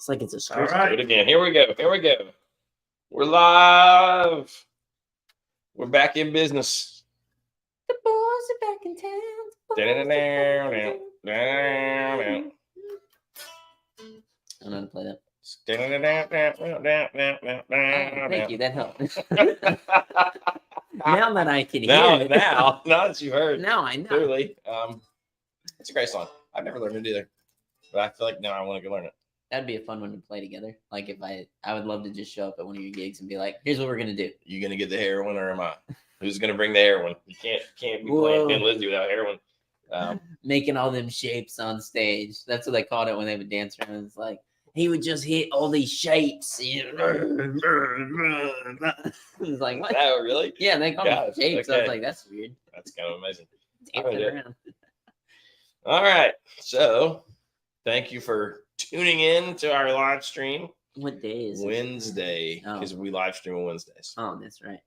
It's like it's a script. All right. Do it again. Here we go. We're live. We're back in business. The boys are back in town. I don't know how to play that. Oh, thank you. That helped. Now that I can hear it. Now that you heard. Now I know. Clearly. It's a great song. I've never learned it either. But I feel like now I want to go learn it. That'd be a fun one to play together. Like if I would love to just show up at one of your gigs and be like, here's what we're going to do. You going to get the heroin or am I? Who's going to bring the heroin? You can't be playing Thin Lizzy without heroin. Making all them shapes on stage. That's what they called it when they would dance around. It's like, he would just hit all these shapes. It's like, what? Oh, really? Yeah, they call them shapes. Okay. I was like, that's weird. That's kind of amazing. Dancing around. All right. So, thank you for tuning in to our live stream. What day is it? Wednesday, because we live stream on Wednesdays. Oh, that's right.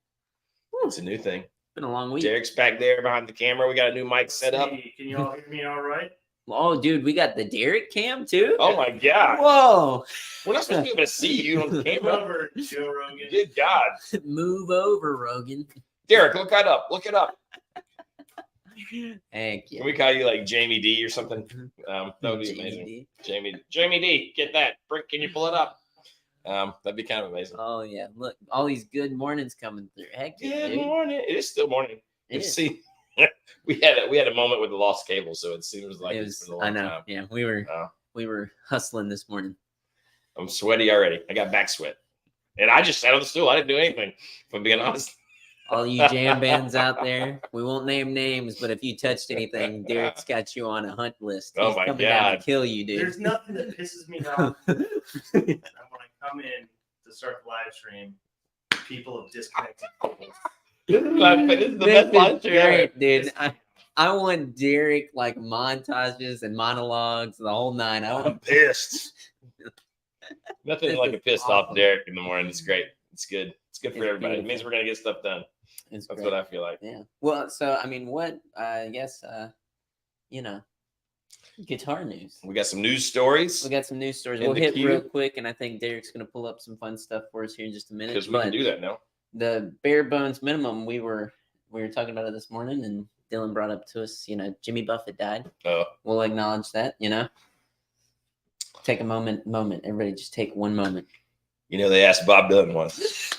It's a new thing. Been a long week. Derek's back there behind the camera. We got a new mic set up. Can you all hear me all right? Oh, dude, we got the Derek cam too. Oh my God! Whoa! We're not supposed to be able to see you on the camera. Move over, Joe Rogan. Good God! Move over, Rogan. Derek, look that up. Look it up. Heck yeah. Can we call you like Jamie D or something? That would be amazing. Jamie D, get that. Can you pull it up? That'd be kind of amazing. Oh yeah, look, all these good mornings coming through. Heck yeah, good morning. It is still morning. It is. See, we had a moment with the lost cable, so it seems like it's been a long time. Yeah, we were hustling this morning. I'm sweaty already. I got back sweat, and I just sat on the stool. I didn't do anything. If I'm being honest. All you jam bands out there, we won't name names, but if you touched anything, Derek's got you on a hunt list. He's coming down to kill you, dude. There's nothing that pisses me off when I come in to start the live stream. People have disconnected cables. This is the best live stream ever. Dude. I want Derek like montages and monologues the whole nine. I'm pissed. Nothing like a pissed off Derek in the morning. It's great. It's good. It's good for everybody. Beautiful. It means we're gonna get stuff done. That's what I feel like. Yeah. Well, so I mean, what I guess guitar news. We got some news stories. We'll hit real quick, and I think Derek's gonna pull up some fun stuff for us here in just a minute. Because we can do that now. The bare bones minimum. We were talking about it this morning, and Dylan brought up to us. Jimmy Buffett died. Oh. We'll acknowledge that. Take a moment. Everybody, just take one moment. They asked Bob Dylan once.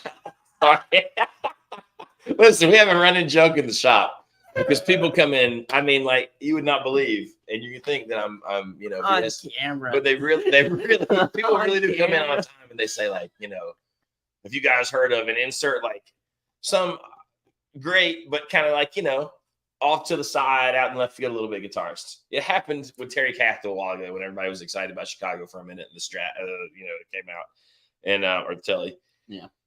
Listen, we have a running joke in the shop because people come in. I mean, like you would not believe, and you think that I'm on BS, camera. But they really, people really do come in on time, and they say like, have you guys heard of and insert like some great, but kind of like off to the side, out in left field, a little bit guitarist. It happened with Terry Kath a while ago when everybody was excited about Chicago for a minute, and the Strat, it came out. And or the telly,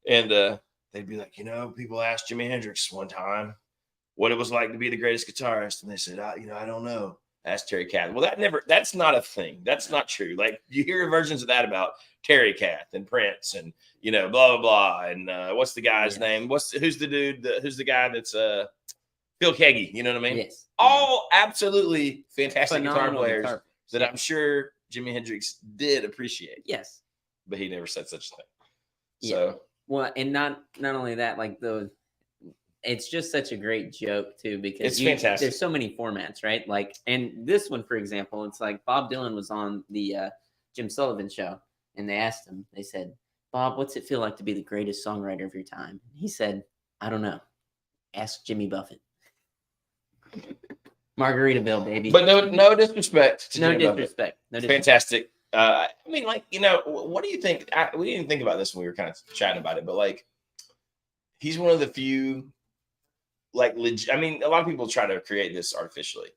and they'd be like, people asked Jimi Hendrix one time what it was like to be the greatest guitarist, and they said, I don't know. Ask Terry Kath. Well, that's not a thing. That's not true. Like you hear versions of that about Terry Kath and Prince, and blah blah blah. And what's the guy's name? Who's the dude? Who's the guy that's Phil Keggy? You know what I mean? Yes. All absolutely fantastic guitar players that I'm sure Jimi Hendrix did appreciate. Yes. But he never said such a thing. Yeah. So well, and not only that, like it's just such a great joke too, because it's fantastic. There's so many formats, right? Like, and this one, for example, it's like Bob Dylan was on the Jim Sullivan show, and they asked him, they said, Bob, what's it feel like to be the greatest songwriter of your time? He said, I don't know. Ask Jimmy Buffett. Margaritaville, baby. But no disrespect to Jimmy Buffett. No disrespect. Fantastic. I mean, like, what do you think? We didn't think about this when we were kind of chatting about it, but like, he's one of the few, like, legit. I mean, a lot of people try to create this artificially,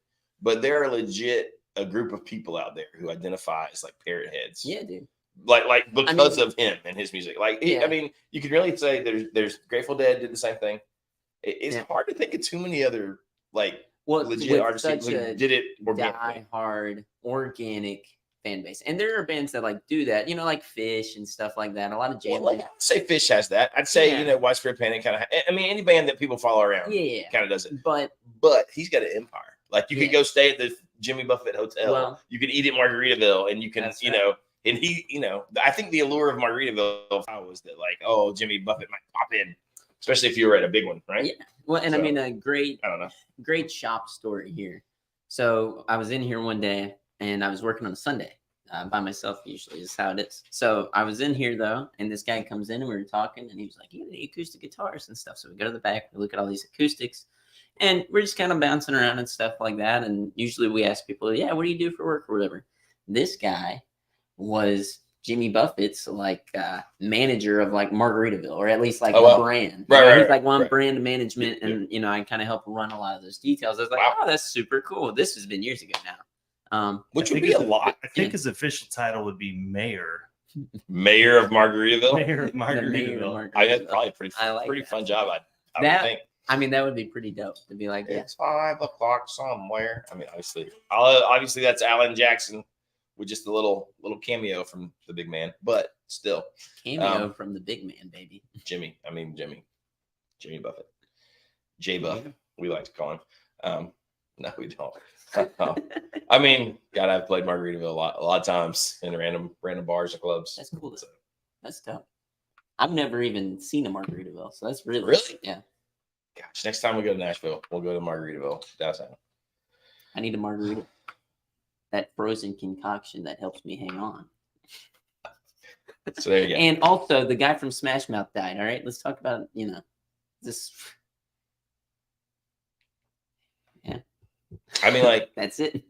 but there are legit a group of people out there who identify as like parrot heads. Yeah, dude. Like because of him and his music. Like, I mean, you could really say there's Grateful Dead did the same thing. It's hard to think of too many other like legit artists who did it die hard, organic fan base. And there are bands that like do that, like Fish and stuff like that. A lot of jam. I'd say Fish has that. I'd say, Widespread Panic kind of, I mean, any band that people follow around kind of does it. But he's got an empire. Like you could go stay at the Jimmy Buffett Hotel. Well, you could eat at Margaritaville, and you can, And he, I think the allure of Margaritaville was that, like, oh, Jimmy Buffett might pop in, especially if you were at a big one, right? Yeah. Well, and So, I mean, a great, I don't know. great shop story here. So I was in here one day and I was working on a Sunday by myself. Usually is how it is. So I was in here though, and this guy comes in and we were talking, and he was like, "You got any acoustic guitars and stuff?" So we go to the back, we look at all these acoustics, and we're just kind of bouncing around and stuff like that. And usually we ask people, "Yeah, what do you do for work or whatever?" This guy was Jimmy Buffett's like manager of like Margaritaville, or at least like the brand. Right, he's like one brand management, and I kind of help run a lot of those details. I was like, oh, that's super cool. This has been years ago now. Which would be a lot. I think his official title would be mayor. Mayor of Margaritaville. Mayor of Margaritaville. That's probably a pretty fun job. I would think. I mean, that would be pretty dope to be like, it's 5 o'clock somewhere. I mean, obviously that's Alan Jackson with just a little cameo from the big man, but still cameo from the big man, baby. Jimmy Buffett, J Buff, we like to call him. No, we don't. I mean, God, I've played Margaritaville a lot of times in random bars and clubs. That's cool. So. That's dope. I've never even seen a Margaritaville, so that's really yeah. Gosh, next time we go to Nashville, we'll go to Margaritaville downtown. I need a margarita. That frozen concoction that helps me hang on. So there you go. And also, the guy from Smash Mouth died. All right, let's talk about this. Yeah. I mean, like that's it.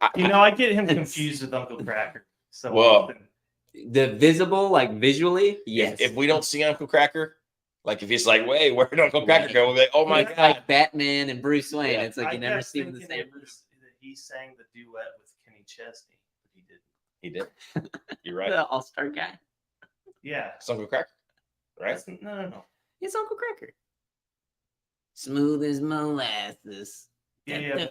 I get him confused with Uncle Kracker. So often. The visible, like visually, yes. If we don't see Uncle Kracker. Like if he's like, wait, where did Uncle Kracker go? We'll be like, oh my God. Like Batman and Bruce Wayne. Yeah, it's like you never see them the same. He sang the duet with Kenny Chesney, but he didn't. He did. You're right. The all-star guy. Yeah. It's Uncle Kracker, right? No. It's Uncle Kracker. Smooth as molasses. Yeah.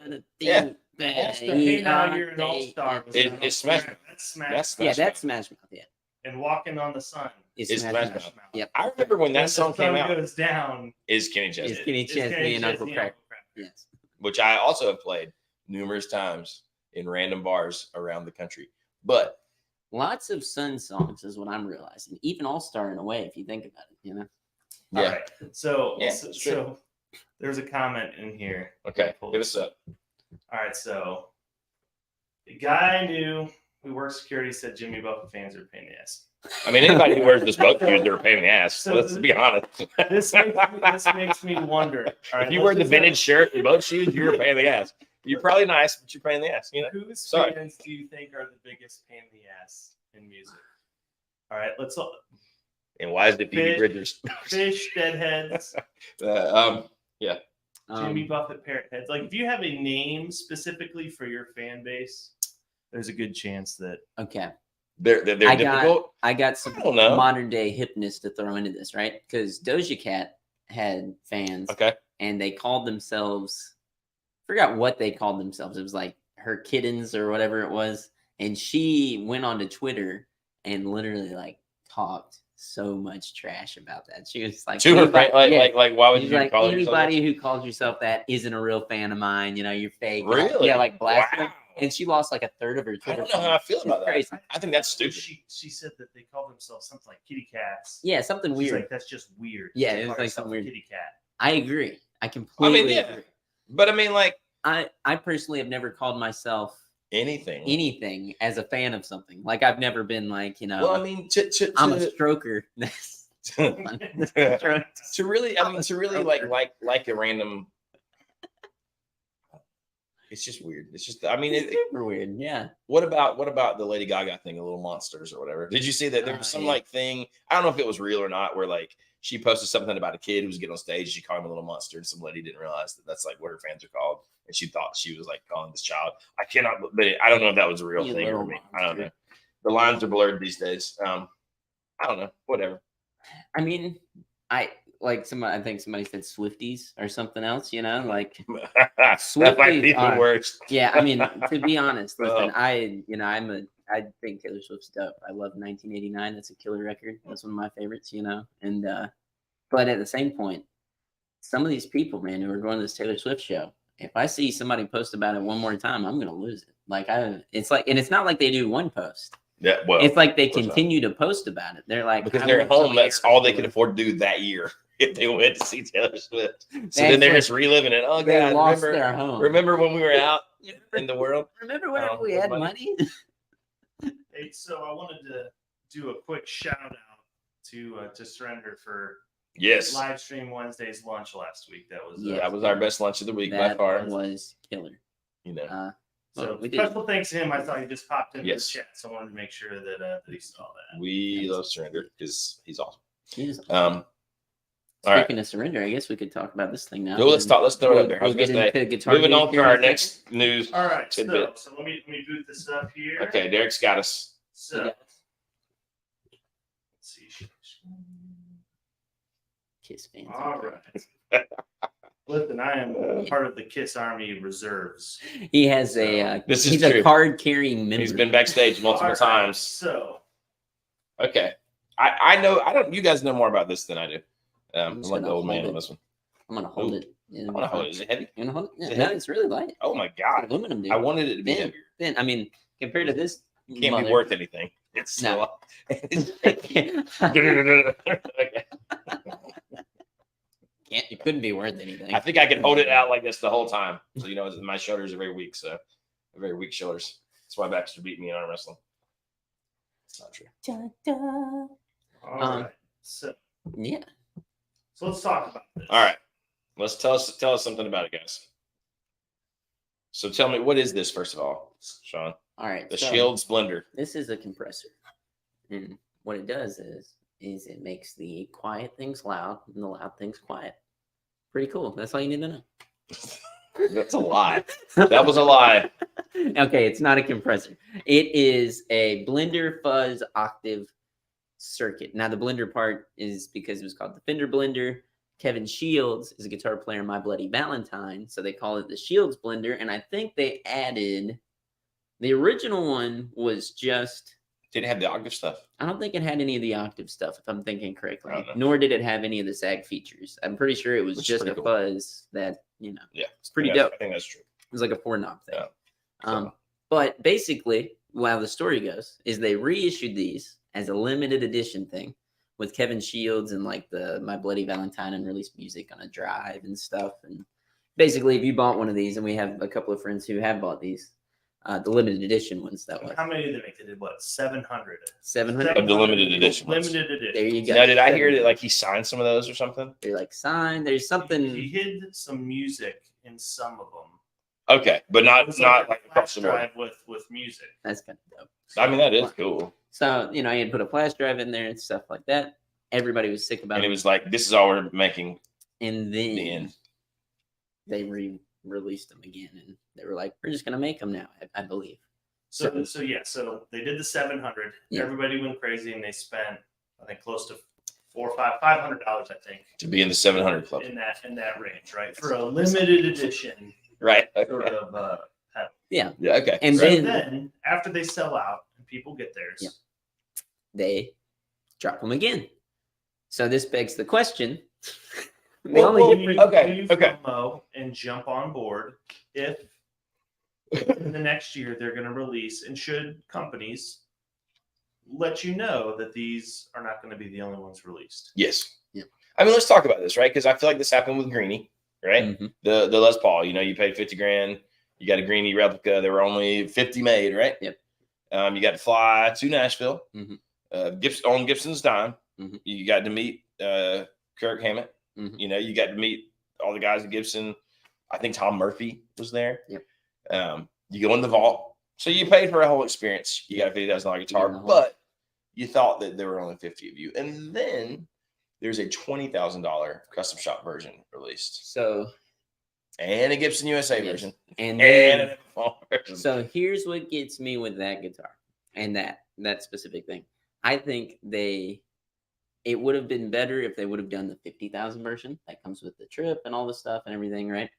Hey, now you're an all-star. It's Smash Mouth. That's Smash Mouth. That's Smash Mouth, yeah. And Walking on the Sun. It's Smash Mouth. Yep. I remember when that song came out. Goes down. Is Kenny Chesney. It's Kenny Chesney and Uncle Kracker. Yes. Which I also have played numerous times in random bars around the country. But lots of Sun songs is what I'm realizing. Even All Star in a way, if you think about it, Yeah. All right. So there's a comment in here. Okay. Give us up. All right. So the guy I knew who worked security said Jimmy Buffett fans are a pain in the ass. I mean, anybody who wears this boat shoes, they're a pain in the ass. So let's be honest. This makes me wonder. All right, if you wear the vintage shirt and boat shoes, you're a pain in the ass. You're probably nice, but you're a pain in the ass. Whose fans do you think are the biggest pain in the ass in music? All right, let's. And why is it Phoebe Bridgers? Fish, Deadheads. Yeah. Jimmy Buffett, Parrot Heads. Like, if you have a name specifically for your fan base, there's a good chance that. Okay. They're difficult. I got some modern day hipness to throw into this, right? Because Doja Cat had fans. Okay. And they called themselves, I forgot what they called themselves. It was like her kittens or whatever it was. And she went onto Twitter and literally like talked so much trash about that. She was like, to her friend, like why would you like, call anybody who calls yourself that isn't a real fan of mine. You're fake. Really? Yeah, like blasphemy. Wow. And she lost like a third of her Twitter. I don't know how I feel about that. Crazy. I think that's stupid. She said that they called themselves something like kitty cats. Yeah, something weird. Like, that's just weird. Yeah, it was like something weird. Kitty cat. I agree. I completely agree. But I mean, like, I personally have never called myself anything as a fan of something. Like I've never been like, Well, I mean, I'm a stroker. to really like a random. It's just weird. It's just, I mean, it's super weird. Yeah. What about the Lady Gaga thing, a Little Monsters or whatever? Did you see that there was some like thing? I don't know if it was real or not, where like she posted something about a kid who was getting on stage. She called him a little monster, and some lady didn't realize that that's like what her fans are called, and she thought she was like calling this child. I cannot, but I don't know if that was a real thing for me. I don't know. The lines are blurred these days. I don't know. Whatever. I mean, I think somebody said Swifties or something else, like that might be the worst. Yeah, I mean, to be honest, listen, I think Taylor Swift's dope. I love 1989. That's a killer record. That's one of my favorites, and but at the same point, some of these people, man, who are going to this Taylor Swift show, if I see somebody post about it one more time, I'm gonna lose it. Like it's like, and it's not like they do one post. Yeah, well, It's like they of course not. continue to post about it. They're like, Because I they're at went to home. That's all they could America. afford to do that year if they went to see Taylor Swift. So That's then they're like- just reliving it. Oh They God, lost their home. remember when we were out in the world? Remember when we had money? Hey, so I wanted to do a quick shout out to Surrender for Yes, live stream Wednesday's lunch last week. That was Yeah. that was our best lunch of the week by That far. was killer. You know, so we did. special thanks to him. I thought he just popped into Yes. the chat, so I wanted to make sure that he saw that. we love Surrender because he's awesome. Jeez. All right. Speaking of Surrender, I guess we could talk about this thing now. Well, let's throw it up there. I was We'll gonna get say, into guitar. moving news on to here in our a second. next news. All right, Tidbit. so let me boot this up here. Okay, Derek's got us. So Yeah. let's see. Kiss fans. All right. Listen, I am part of the Kiss Army reserves. He has a. This is he's true. a card carrying member. He's been backstage multiple All right, times. So Okay, I know. I don't. You guys know more about this than I do. I'm just like the gonna old man hold on it. this one. I'm gonna hold Ooh. it. I'm gonna hold it. Is it heavy? You wanna hold it? Yeah, Is it no, heavy? it's really light. Oh my It's god! aluminum, dude. I wanted it to be Thin. heavier. Thin. I mean, compared to this, Can't be worth anything. It's No. okay. It couldn't be worth anything. I think I can hold it out like this the whole time. So you know, my shoulders are very weak. So very weak shoulders. That's why Baxter beat me in arm wrestling. It's not true. all right. So Yeah. let's talk about this. All right. Let's tell us something about it, guys. So tell me, what is this first of all, Sean? All right. The so Shields blender. This is a compressor, and what it does is it makes the quiet things loud and the loud things quiet. Pretty cool. That's all you need to know. That's a lie. That was a lie. Okay, it's not a compressor. It is a blender fuzz octave circuit. Now the blender part is because it was called the Fender blender. Kevin Shields is a guitar player in My Bloody Valentine, so they call it the Shields blender. And I think they added the original one was just. Did it have the octave stuff? I don't think it had any of the octave stuff, if I'm thinking correctly. I don't know. Nor did it have any of the SAG features. I'm pretty sure it was Which is just a pretty cool. fuzz that, Yeah. it's pretty I think dope. I think that's true. It was like a 4-knob thing. Yeah. But basically, how the story goes is they reissued these as a limited edition thing with Kevin Shields and like the My Bloody Valentine and released music on a drive and stuff. And basically, if you bought one of these, and we have a couple of friends who have bought these, the limited edition ones, that was How many did they make? They did what? 700. 700. Of the limited edition ones. Limited edition. There you go. Now, did I hear that like he signed some of those or something? They're like signed. There's something. He hid some music in some of them. Okay, but It not was not a like flash across the board. drive with music. That's kind of dope. I mean, that is cool. So, I had put a flash drive in there and stuff like that. Everybody was sick about And it. it was like, this is all we're making. And then The end. they released them again. And they were like, we're just going to make them now, I believe. So they did the 700. Yeah. Everybody went crazy and they spent, I think, close to $500, I think, To be in the 700 club. in that range, right? For a limited edition Right. sort of pedal. Yeah. Yeah, okay. And So then then after they sell out and people get theirs, Yeah. they drop them again. So this begs the question. They Well, only well, give do me- you, okay, do you okay. FOMO and jump on board if in the next year they're going to release, and should companies let you know that these are not going to be the only ones released? Yes. Yeah. I mean, let's talk about this, right? Because I feel like this happened with Greenie, right? Mhm. The Les Paul, you paid $50,000. You got a Greenie replica. There were only 50 made, right? Yep. You got to fly to Nashville. Mhm. On Gibson's dime. Mhm. You got to meet Kirk Hammett. Mhm. You got to meet all the guys at Gibson. I think Tom Murphy was there. Yep. You go in the vault. So you paid for a whole experience. You got a $50,000 guitar, in the vault. but you thought that there were only 50 of you. And then there's a $20,000 custom shop version released, So, and a Gibson USA yes. version, And and then, an FOMO version. so here's what gets me with that guitar and that specific thing. I think it would have been better if they would have done the 50,000 version that comes with the trip and all the stuff and everything, right?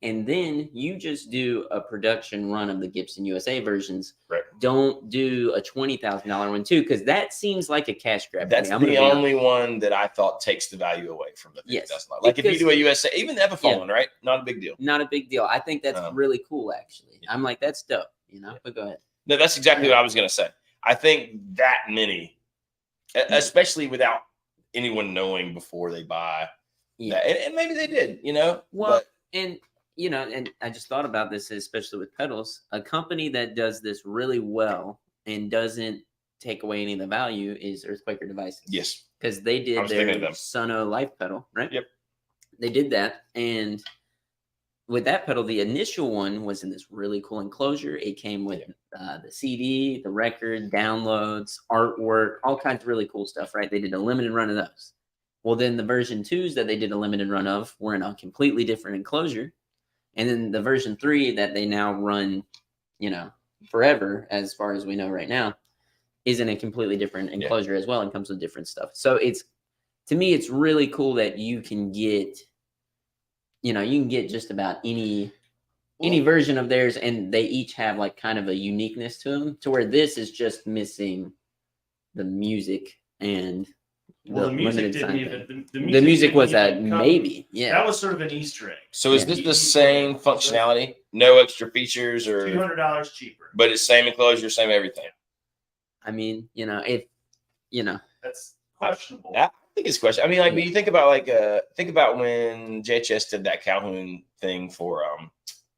and then you just do a production run of the Gibson USA versions. Right. Don't do a $20,000 one too, because that seems like a cash grab. That's the only one that I thought takes the value away from the $50,000. Yes, Like if you do a USA, even the Epiphone one, right? Not a big deal. Not a big deal. I think that's really cool, actually. I'm like, that's dope, you know. But go ahead. No, that's exactly what I was gonna say. I think that many, especially without anyone knowing before they buy. Yeah, and maybe they did, you know. Well, and you know, and I just thought about this, especially with pedals. A company that does this really well and doesn't take away any of the value is Earthquaker Devices. Yes, because they did their Sono Life pedal, right? Yep, they did that, and with that pedal, the initial one was in this really cool enclosure. It came with the CD, the record, downloads, artwork, all kinds of really cool stuff, right? They did a limited run of those. Well, then the version 2s that they did a limited run of were in a completely different enclosure. And then the version 3 that they now run, you know, forever, as far as we know right now, is in a completely different enclosure as well and comes with different stuff. So it's, to me, it's really cool that you can get, you know, you can get just about any version of theirs, and they each have like kind of a uniqueness to them, to where this is just missing the music and the music didn't even. The music was a maybe. Yeah, that was sort of an Easter egg. So is this the same functionality? No extra features, or $200 cheaper? But it's same enclosure, same everything. I mean, you know, if you know, that's questionable. I think it's questionable. I mean, like, when you think about think about when JHS did that Calhoun thing for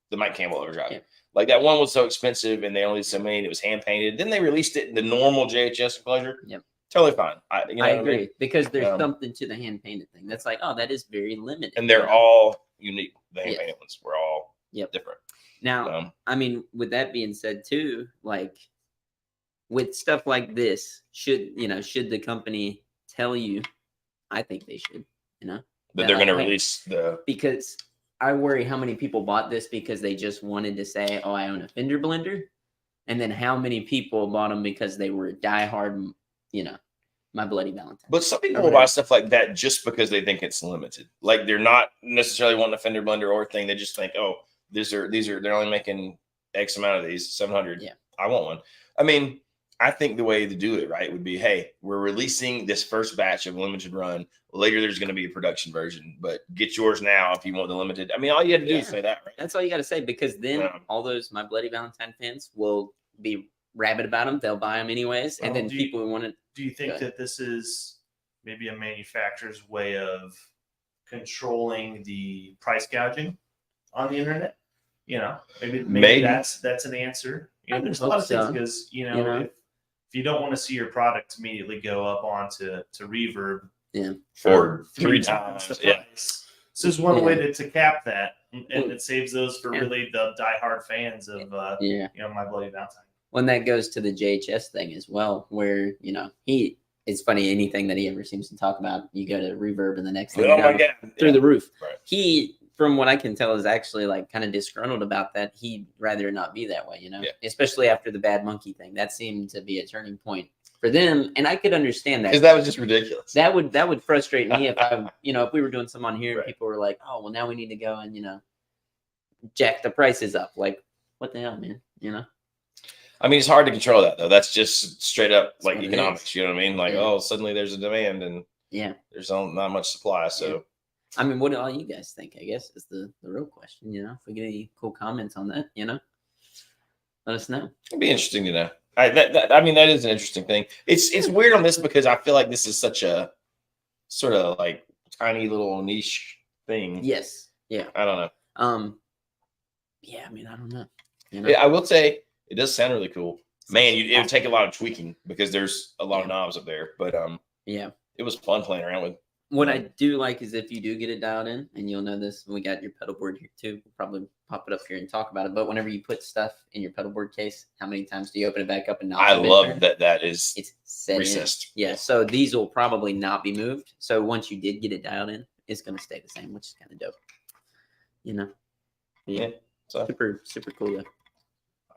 the Mike Campbell overdrive. Yeah. Like, that one was so expensive, and they only did so many. It was hand painted. Then they released it in the normal JHS enclosure. Yep. Totally fine. I agree, because there's something to the hand painted thing. That's like, oh, that is very limited. And they're all unique. The hand painted ones were all different. Now, I mean, with that being said too, like with stuff like this, should the company tell you? I think they should, you know, that they're going to release because I worry how many people bought this because they just wanted to say, oh, I own a Fender blender. And then how many people bought them because they were diehard, you know, My Bloody Valentine. But some people will buy stuff like that just because they think it's limited. Like, they're not necessarily wanting a Fender blender or thing. They just think, oh, they're only making X amount of these, 700. Yeah. I want one. I mean, I think the way to do it right would be, hey, we're releasing this first batch of limited run. Later, there's going to be a production version, but get yours now if you want the limited. I mean, all you have to do is say that, right? That's all you got to say, because then all those My Bloody Valentine fans will be rabid about them. They'll buy them anyways. And then people who want to. Do you think that this is maybe a manufacturer's way of controlling the price gouging on the internet? You know, maybe that's an answer. You know, there's a lot of things, because if you don't want to see your product immediately go up onto Reverb for three times the price. This is one way to cap that, and it saves those for really the diehard fans of you know, My Bloody Valentine. When that goes to the JHS thing as well, where, you know, it's funny, anything that he ever seems to talk about, you go to Reverb and the next thing through the roof. Right. He, from what I can tell, is actually like kind of disgruntled about that. He'd rather not be that way, you know, especially after the Bad Monkey thing. That seemed to be a turning point for them, and I could understand that, because that was just ridiculous. That would frustrate me if if we were doing some on here and people were like, oh, well, now we need to go and, you know, jack the prices up. Like, what the hell, man? You know. I mean, it's hard to control that, though. That's just straight up like economics. You know what I mean? Like, oh, suddenly there's a demand and there's not much supply. So, I mean, what do all you guys think? I guess is the real question. You know, if we get any cool comments on that, you know, let us know. It'd be interesting to know. I mean, that is an interesting thing. It's weird on this because I feel like this is such a sort of like tiny little niche thing. Yes. Yeah. I don't know. Yeah. I mean, I don't know. You know? I will say, it does sound really cool. Man, it would take a lot of tweaking because there's a lot of knobs up there. But it was fun playing around with. What I do like is if you do get it dialed in, and you'll know this, we got your pedal board here too. We'll probably pop it up here and talk about it. But whenever you put stuff in your pedal board case, how many times do you open it back up and knob? I love that is it's set recessed. Yeah, so these will probably not be moved. So once you did get it dialed in, it's going to stay the same, which is kind of dope. You know? Yeah. So super cool though.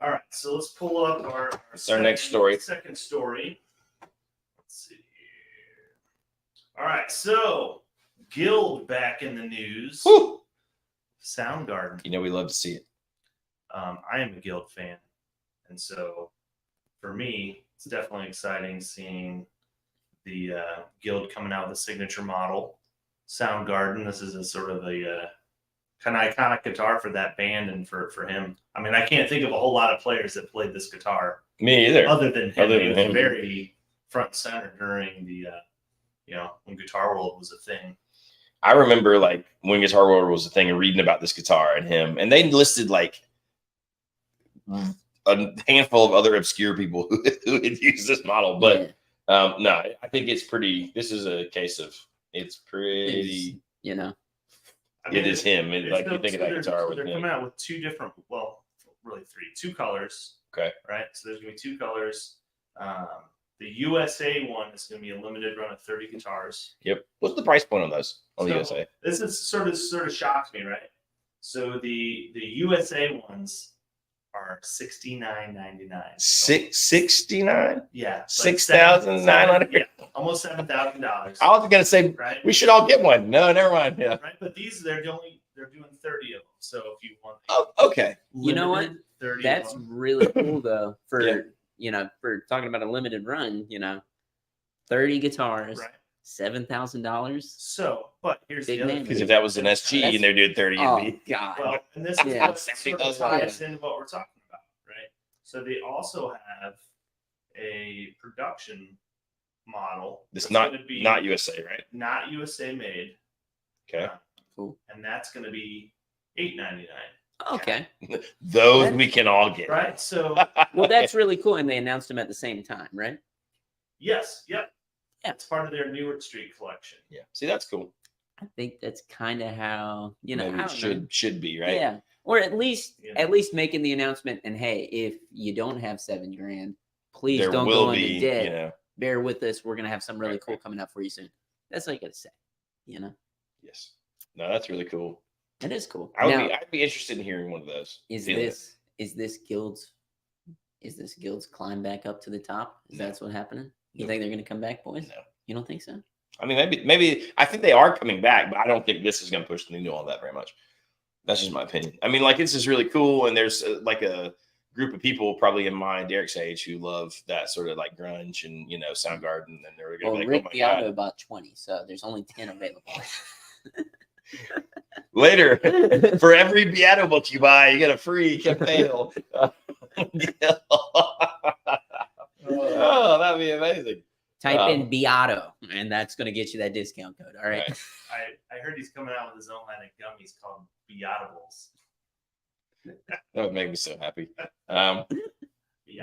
All right, so let's pull up our next story. Second story. Let's see here. All right, so Guild back in the news. Woo! Soundgarden. You know, we love to see it. I am a Guild fan, and so for me, it's definitely exciting seeing the Guild coming out with a signature model, Soundgarden. This is a sort of a kind of iconic guitar for that band and for him. I mean, I can't think of a whole lot of players that played this guitar. Me either. Other than him. Other He than was him. very front and center during the, when Guitar World was a thing. I remember like when Guitar World was a thing and reading about this guitar and him, and they listed like a handful of other obscure people who had used this model. But no, I think it's pretty. This is a case of it's pretty. You know, I mean, it is him. It, like you think of that guitar with they're him. coming out with really two colors. Okay. Right. So there's gonna be two colors. The USA one is gonna be a limited run of 30 guitars. Yep. What's the price point on those on the So, USA? This is sort of shocks me, right? So the USA ones are $69.99. 69? Yeah, $6,900. Yeah, almost $7,000. I was gonna say right. we should all get one. No, never mind. Yeah. Right, but they're doing 30 of them. So if you want, Oh, okay. You know what? 30. That's of them. really cool though. For Yeah. For talking about a limited run, 30 guitars, Right. $7,000. So, but here's Big the other man. thing. Because if that was an SG and they're doing 30, Oh it'd be God! Well, and this is Yeah. what sort of $70,000. ties into what we're talking about, right? So they also have a production model. it's that's not gonna be not USA, right? not USA made. Okay. Cool. And that's going to be $8.99. Okay. Those we can all get. Right. So Well, that's really cool, and they announced them at the same time, right? yes, yep. Yeah. It's part of their Newark Street collection. Yeah. See, that's cool. I think that's kind of how Maybe I it don't know. should be, right? Yeah, or at least Yeah. making the announcement. And hey, if you don't have $7,000, please There don't will go be, into debt. you know. Bear with us. We're gonna have some really Right, cool right. coming up for you soon. That's all you gotta say. Yes. No, that's really cool. It is cool. I'd Now, be interested in hearing one of those. is Feeling this Guild's climb back up to the top? Is No. that's what happening? You No. think they're gonna come back, boys? No. You don't think so? I mean, maybe I think they are coming back, but I don't think this is going to push the needle all that very much. That's just my opinion. I mean, like this is really cool, and there's like a group of people probably in my Derek's age who love that sort of like grunge and Soundgarden, and they're going Well, to be like, Rick oh my Beato god. bought 20, so there's only 10 available. Later, for every Beato book you buy, you get a free Kim Thayil. Oh, that'd be amazing. Type in Beato, and that's gonna get you that discount code. All right. Right. I heard he's coming out with his own line of gummies called Beatables. That would make me so happy. Beatables.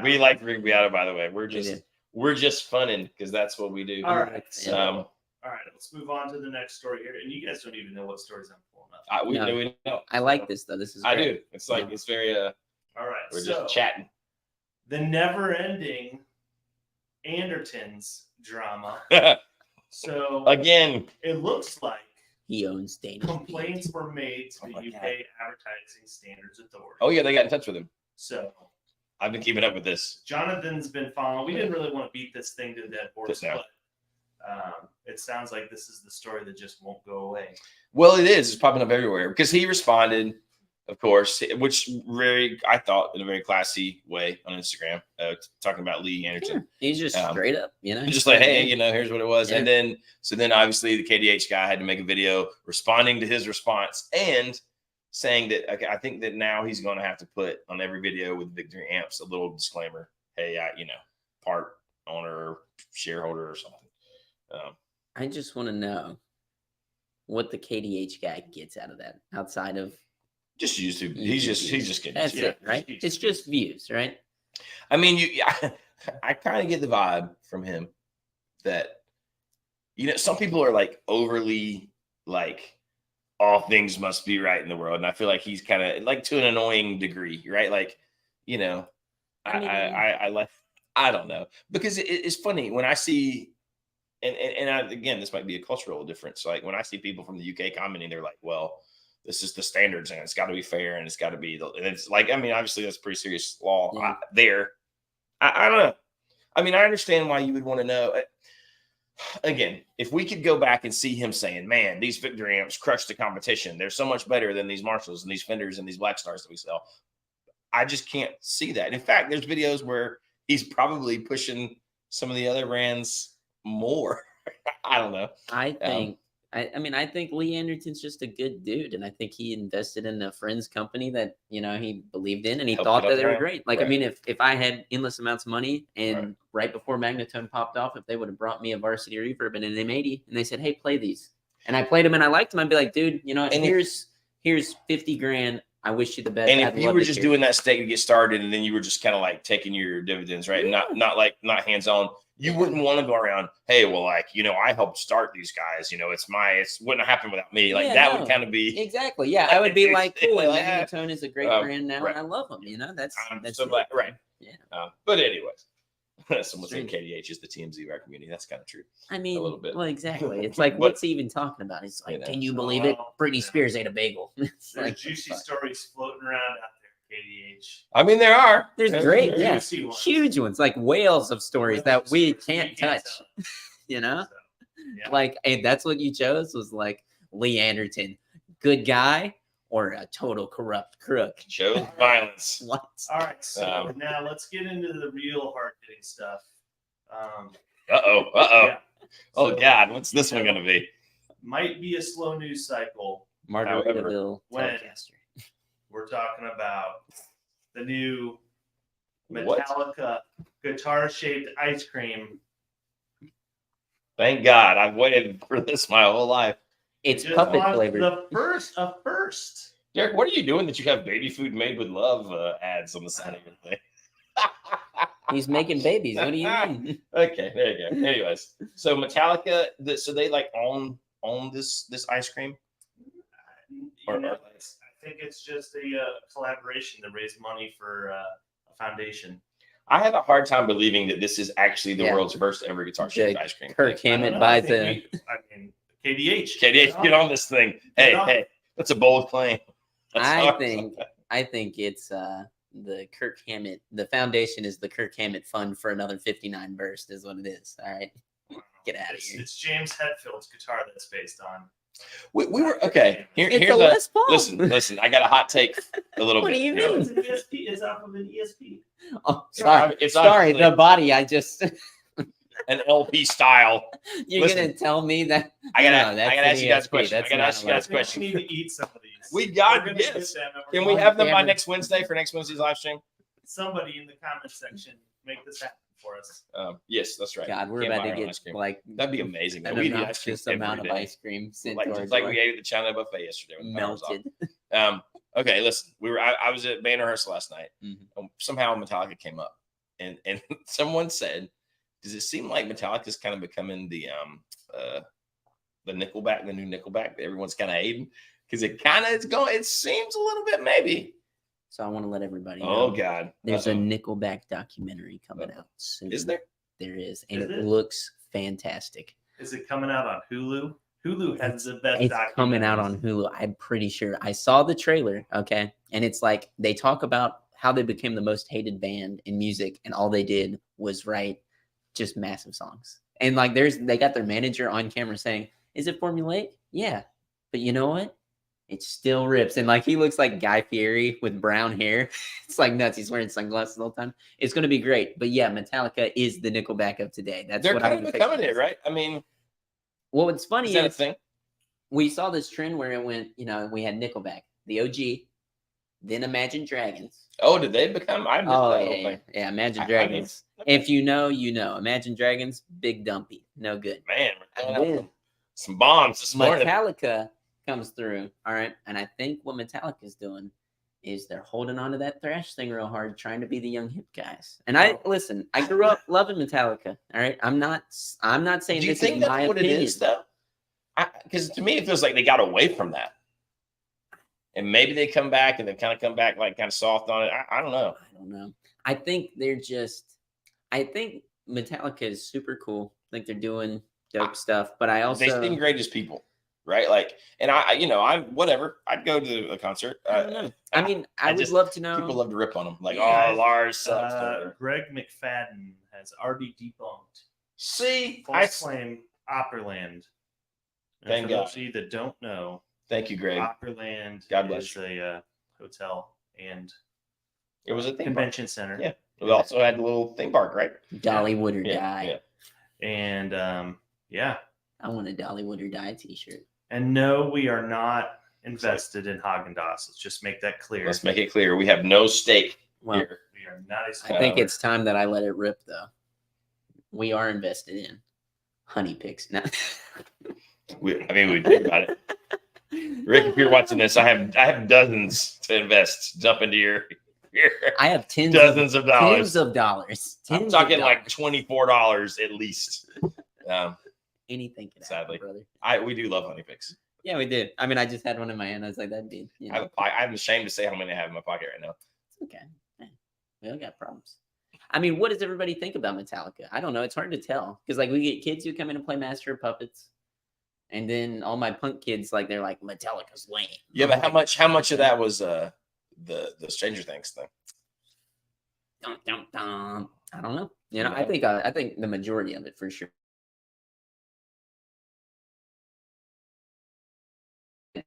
We like Rick Beato, by the way. We're We just funning because that's what we do. All right. So, Um, all right. Let's move on to the next story here. And you guys don't even know what stories I'm pulling up. we No. we know. I like this though. This is I great. do. It's like it's very All right. we're so just chatting. the never-ending Andertons drama. So Again. it looks like He owns Dana. complaints were made to Oh the my UK God. Advertising Standards Authority. Oh yeah, they got in touch with him. So I've been keeping up with this. Jonathan's been following. We didn't really want to beat this thing to the dead horse, No. but it sounds like this is the story that just won't go away. Well, it is. It's popping up everywhere because he responded, of course, which I thought in a very classy way on Instagram, talking about Lee Anderton. Yeah. He's just straight up, Just like, hey, here's what it was. Yeah. And then obviously the KDH guy had to make a video responding to his response and saying that, okay, I think that now he's going to have to put on every video with Victory Amps a little disclaimer. Hey, part owner, shareholder or something. I just want to know what the KDH guy gets out of that outside of Just YouTube. He's just getting that's used to it, right? It's just views, right? I mean, I kind of get the vibe from him that, some people are like overly like all things must be right in the world. And I feel like he's kind of like to an annoying degree, right? Like, I don't know, because it's funny when I see, again, this might be a cultural difference. Like when I see people from the UK commenting, they're like, well, this is the standards and it's got to be fair and it's got to be, and it's like, I mean, obviously that's pretty serious law there. I don't know. I mean, I understand why you would want to know. again, if we could go back and see him saying, man, these Victor amps crush the competition. They're so much better than these Marshalls and these Fenders and these Black Stars that we sell. I just can't see that. In fact, there's videos where he's probably pushing some of the other brands more. I don't know. I think, I think Lee Anderton's just a good dude, and I think he invested in a friend's company that he believed in, and he Helped thought it that up they were around. great. Like, Right. I mean, if I had endless amounts of money, and Right. right before Magnetone popped off, if they would have brought me a Varsity Reverb and an M80, and they said, "Hey, play these," and I played them and I liked them, I'd be like, "Dude, And here's 50 grand. I wish you the best." And I'd if you love were to just hear it." doing that stake to get started, and then you were just kind of like taking your dividends, right? Yeah. Not hands on. You wouldn't want to go around, hey, well, like, I helped start these guys. It wouldn't have happened without me. Like Yeah, that no. would kind of be Exactly. Yeah, I would be like, cool. And Yeah. Magnetone is a great brand now, right. and I love them. That's I'm that's so it. glad, right? Yeah. But anyways, someone said Strange. KDH is the TMZ of our community. That's kind of true. I mean, little bit. well, exactly. It's like, But- what's he even talking about? It's like, You know, can you so, believe it? well, Britney Spears ate a bagel. It's There's like, juicy fuck. stories floating around out there, KDH. I mean, there are. There's great, There's yeah, juicy ones. huge ones, like whales of stories that we can't touch. tell. You know, So, yeah. like, and that's what you chose was like Lee Anderton, good guy or a total corrupt crook. Shows violence. What? All right, so Um, now let's get into the real hard-hitting stuff. Uh-oh. Yeah. Oh, So, God. What's this one going to be? might be a slow news cycle. Margaritaville when- Telecaster. We're talking about the new What? Metallica guitar-shaped ice cream. Thank God. I've waited for this my whole life. It's Just puppet launched flavored. The first. Derek, what are you doing that you have baby food made with love ads on the side of your thing? He's making babies. What do you mean? Okay, there you go. Anyways, so Metallica, so they like own this ice cream? Or- I think it's just a collaboration to raise money for a foundation. I have a hard time believing that this is actually the Yeah. world's first ever guitar shaped The ice cream. Kirk I don't Hammett know, buys I the. think KDH. KDH, get on this thing. Hey, on. hey, that's a bold claim. That's I awesome. think it's the Kirk Hammett. The foundation is the Kirk Hammett Fund for another 59 burst is what it is. All right, get out of It's, here. it's James Hetfield's guitar that's based on. We were okay. It's Here's a Les Paul. listen. I got a hot take. A little What bit. do you here. mean? It's an ESP. It's off of an ESP. Oh, sorry, It's sorry. obviously The body. I just. an LP style. You're Listen, gonna tell me that? I gotta, No, that's I gotta an ask you guys a ESP. question. I That's gotta not ask you a guys a I think question. we need to eat some of these. We got We're gonna yes. get them and Can we're we gonna- have them by Cameron. next Wednesday for next Wednesday's live stream? Somebody in the comment section make this happen for us. Yes, that's right. God, we're Can't about buy to our own get ice cream. like That'd be amazing. an Man. We need ice cream obnoxious every amount of day. ice cream sent Like to our just like door. we ate at the China buffet yesterday when the power was off. Melted. Okay, listen. I was at band rehearsal last night. Mhm. Somehow Metallica came up, and someone said, "Does it seem like Metallica's kind of becoming the Nickelback, the new Nickelback that everyone's kind of hating? Because it kind of is going. It seems a little bit maybe. So I want to let everybody know. Oh God, There's a Uh-oh. Nickelback documentary coming out soon. Is there? There is, and Is it it? looks fantastic. Is it coming out on Hulu? Hulu has the best. It's coming out documentaries. on Hulu. I'm pretty sure. I saw the trailer. Okay, and it's like they talk about how they became the most hated band in music, and all they did was write just massive songs. And like, they got their manager on camera saying, "Is it formulaic? Yeah, but you know what? It still rips." And like, he looks like Guy Fieri with brown hair. It's like nuts. He's wearing sunglasses the whole time. It's going to be great. But yeah, Metallica is the Nickelback of today. That's They're what kind I'm of becoming it, right? I mean, Well, what's funny is that a is thing? we saw this trend where it went, we had Nickelback, the OG, then Imagine Dragons. Oh, did they become? I missed Oh, that yeah, whole yeah, thing. yeah, Imagine I Dragons. okay. If you know, you know. Imagine Dragons, big dumpy, no good. Man, we're And throwing out then some bombs this morning. Metallica comes through, all right? And I think what Metallica's doing is they're holding on to that thrash thing real hard, trying to be the young hip guys. And I grew up loving Metallica, all right? I'm not saying Do you this think is that's my what opinion. it is, though? Because to me, it feels like they got away from that. And maybe they come back and they kind of come back like kind of soft on it. I don't know. I don't know. I think Metallica is super cool. I think they're doing dope stuff, but I also They seem great as people, right? Like, and I'm whatever. I'd go to a concert. I don't know. I mean, I would just- love to know. People love to rip on them. Like, Yeah. oh, Lars sucks. Greg McFadden has already debunked See, False claim, Opryland. And Thank for God. those of you that don't know, thank you, Greg. Opryland God bless is a hotel and It was a theme park. convention center. Yeah. We also had a little theme park, right? Dollywood or Yeah. die. Yeah. And yeah. I want a Dollywood or die T-shirt. And no, we are not invested in Haagen-Dazs. Let's just make that clear. Let's make it clear. We have no stake Well, here. We are not a I sponsor. think it's time that I let it rip, though. We are invested in Honey Picks. No. We think about it. Rick, if you're watching this, I have dozens to invest. Jump into your I have dozens of dollars. Tens of dollars. I'm Tens talking of like dollars. $24 at least. Anything can Sadly. happen, brother. We do love honey picks. Yeah, we did. I mean, I just had one in my hand. I was like, that'd be, I'm ashamed to say how many I have in my pocket right now. It's okay. Yeah, we all got problems. I mean, what does everybody think about Metallica? I don't know. It's hard to tell because, like, we get kids who come in and play Master of Puppets, and then all my punk kids, like, they're like, Metallica's lame. Yeah, but how much of that was the Stranger Things thing? Dun, dun, dun. I don't know. I think the majority of it for sure.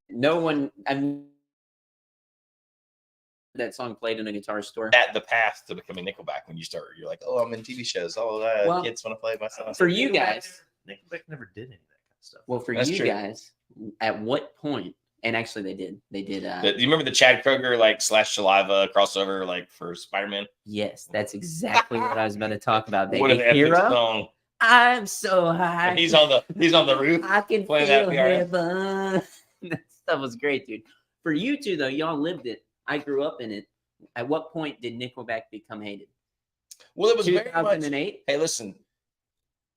No one. That song played in a guitar store. At the path to becoming Nickelback when you're like, oh, I'm in TV shows. Oh, Well, kids want to play my song. For you guys, Nickelback never did any of that kind of stuff. well, for That's you true. guys, at what point? And actually, they did. They did. Do you remember the Chad Kroeger slash Saliva crossover for Spider-Man? Yes, that's exactly what I was about to talk about. What an Baby epic Hero. song! I'm so high. And he's on the roof. I can playing feel that PRS. heaven. That stuff was great, dude. For you two, though, y'all lived it. I grew up in it. At what point did Nickelback become hated? Well, it was very much. 2008. Hey, listen,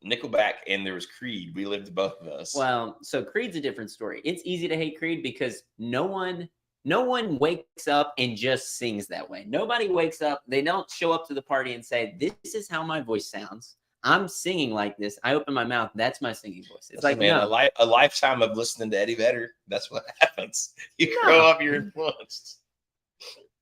Nickelback and there was Creed. We lived both of us. Well, so Creed's a different story. It's easy to hate Creed because no one wakes up and just sings that way. Nobody wakes up. They don't show up to the party and say, "This is how my voice sounds. I'm singing like this. I open my mouth. That's my singing voice." It's like, man, no. a lifetime of listening to Eddie Vedder. That's what happens. You grow up, you're influenced.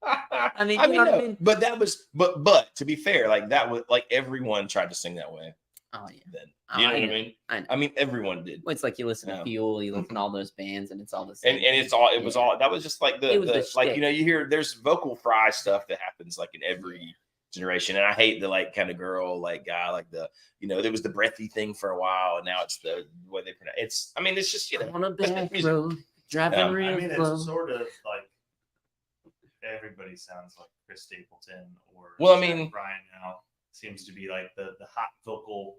I mean, I you know what I no, mean? but that was, but to be fair, that was everyone tried to sing that way. Oh yeah. Then Oh, you know I what know. I mean? I know. I mean, everyone did. Well, it's like you listen to Yeah. Fuel, you listen to all those bands, and it's all the same. And it was all that was just like It was the like shtick. you hear there's vocal fry stuff that happens like in every generation, and I hate the kind of girl guy there was the breathy thing for a while, and now it's the way they pronounce it's. I mean, it's just on a that's back music. road, driving Yeah. real I mean, slow. it's sort of like everybody sounds like Chris Stapleton or Well, I mean- Brian now seems to be like the hot vocal.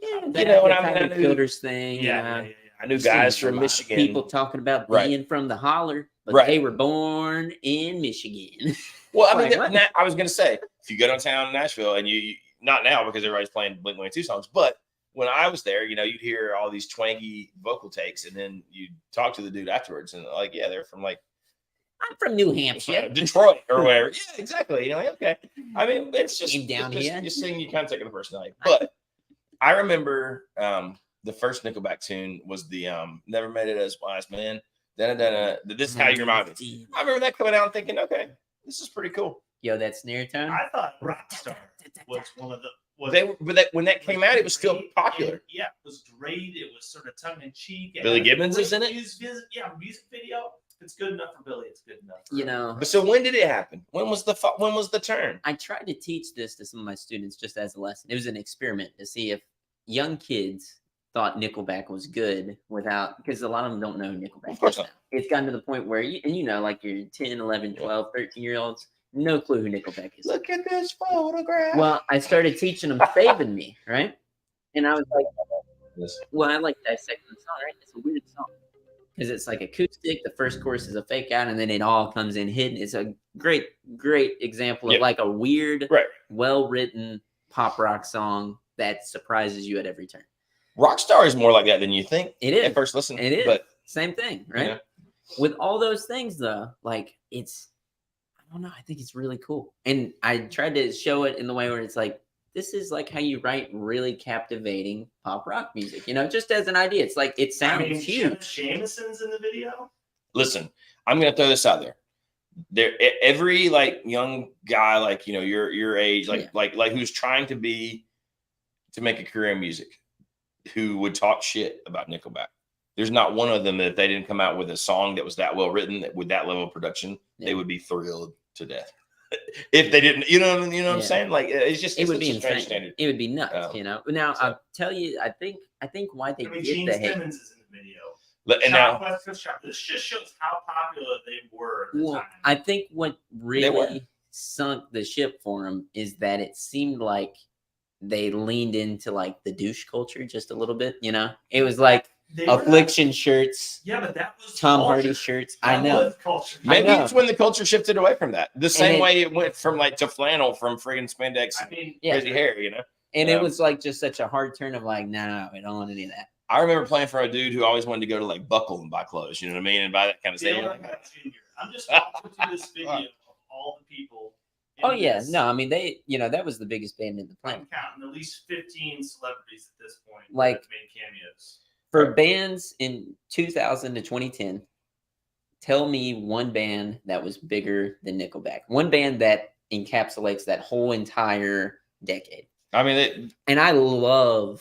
Yeah, You know what I mean? Tyler I knew- Filters thing. Yeah, I knew Seen guys a from lot of Michigan. People talking about Right. being from the holler, but Right. they were born in Michigan. Well, I mean, Like, what? I was gonna say if you go downtown Nashville and you not now because everybody's playing Blink-182 songs, but when I was there, you'd hear all these twangy vocal takes, and then you talk to the dude afterwards, and yeah, they're from I'm from New Hampshire. Detroit or wherever. Yeah, exactly. Okay. I mean, it's just Came down it's just- here. You sing, you kind of take it the personality. But I remember the first Nickelback tune was the "Never Made It as Wise Man." This is how you remind me. I remember that coming out and thinking, okay, this is pretty cool. Yo, that snare tone. I thought Rockstar was one of the. When that came out, it was still popular. Yeah, it was great. It was sort of tongue in cheek. Billy Gibbons is in it? Music video. If it's good enough for Billy, it's good enough. For You know, But so when did it happen? When was the turn? I tried to teach this to some of my students just as a lesson. It was an experiment to see if young kids thought Nickelback was good because a lot of them don't know who Nickelback Of course is not. now. It's gotten to the point where, like your 10, 11, 12, 13-year-olds, no clue who Nickelback is. Look at this photograph. Well, I started teaching them Saving Me, right? And I was like, Yes. well, I like dissecting the song, right? It's a weird song. Because it's like acoustic. The first chorus is a fake out, and then it all comes in hidden. It's a great, great example of Yeah. like a weird, Right. well-written pop rock song that surprises you at every turn. Rockstar is more like that than you think. It is. At first listen. It is. But Same thing, right? Yeah. With all those things, though, like I don't know. I think it's really cool. And I tried to show it in the way where it's like, this is like how you write really captivating pop rock music, just as an idea. It's like, it sounds huge. Jameson's in the video. listen, I'm gonna throw this out there. Every young guy, your age, like who's trying to be to make a career in music who would talk shit about Nickelback. There's not one of them that if they didn't come out with a song that was that well written with that level of production, they would be thrilled to death. If they didn't, you know what I'm saying? Like it would be a strange insane. standard. It would be nuts, Now I'll tell you, I think why they get Gene the hate. Simmons is in the video. And now This just shows how popular they were at the time. I think what really sunk the ship for them is that it seemed like they leaned into like the douche culture just a little bit. It was like Affliction shirts. Yeah, but that was Tom culture. Hardy shirts. That I know. was culture. Maybe it's when the culture shifted away from that. The same it- way it went from like to flannel from friggin' spandex I mean, crazy hair, And it was like just such a hard turn of like, no, I don't want any of that. I remember playing for a dude who always wanted to go to like Buckle and buy clothes, you know what I mean? And buy that kind of stuff. I'm just walking through this video of all the people. Oh yeah, no, I mean that was the biggest band in the planet. I'm counting at least 15 celebrities at this point. Like, that made cameos. For bands in 2000 to 2010, tell me one band that was bigger than Nickelback. One band that encapsulates that whole entire decade. I mean, and I love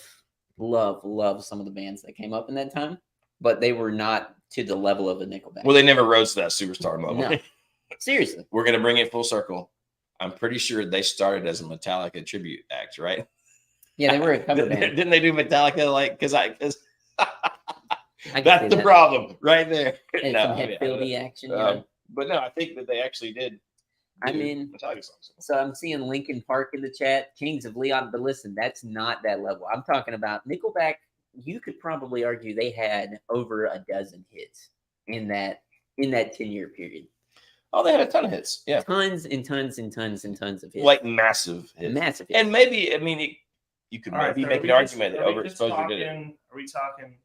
some of the bands that came up in that time, but they were not to the level of a Nickelback. well, they never rose to that superstar level. No. Seriously. We're going to bring it full circle. I'm pretty sure they started as a Metallica tribute act, right? Yeah, they were a cover band. Didn't they do Metallica like because I can that's see the that. problem right there. And some head-fieldy action. But no, I think that they actually did. I mean, Metallica songs. So I'm seeing Linkin Park in the chat, Kings of Leon, but listen, that's not that level. I'm talking about Nickelback. You could probably argue they had over a dozen hits in that 10-year period. Oh, they had a ton of hits. Yeah, tons and tons and tons and tons of hits. Like massive hits. Massive hits. And maybe, I mean, you could maybe make an argument that overexposure did it. Are we talking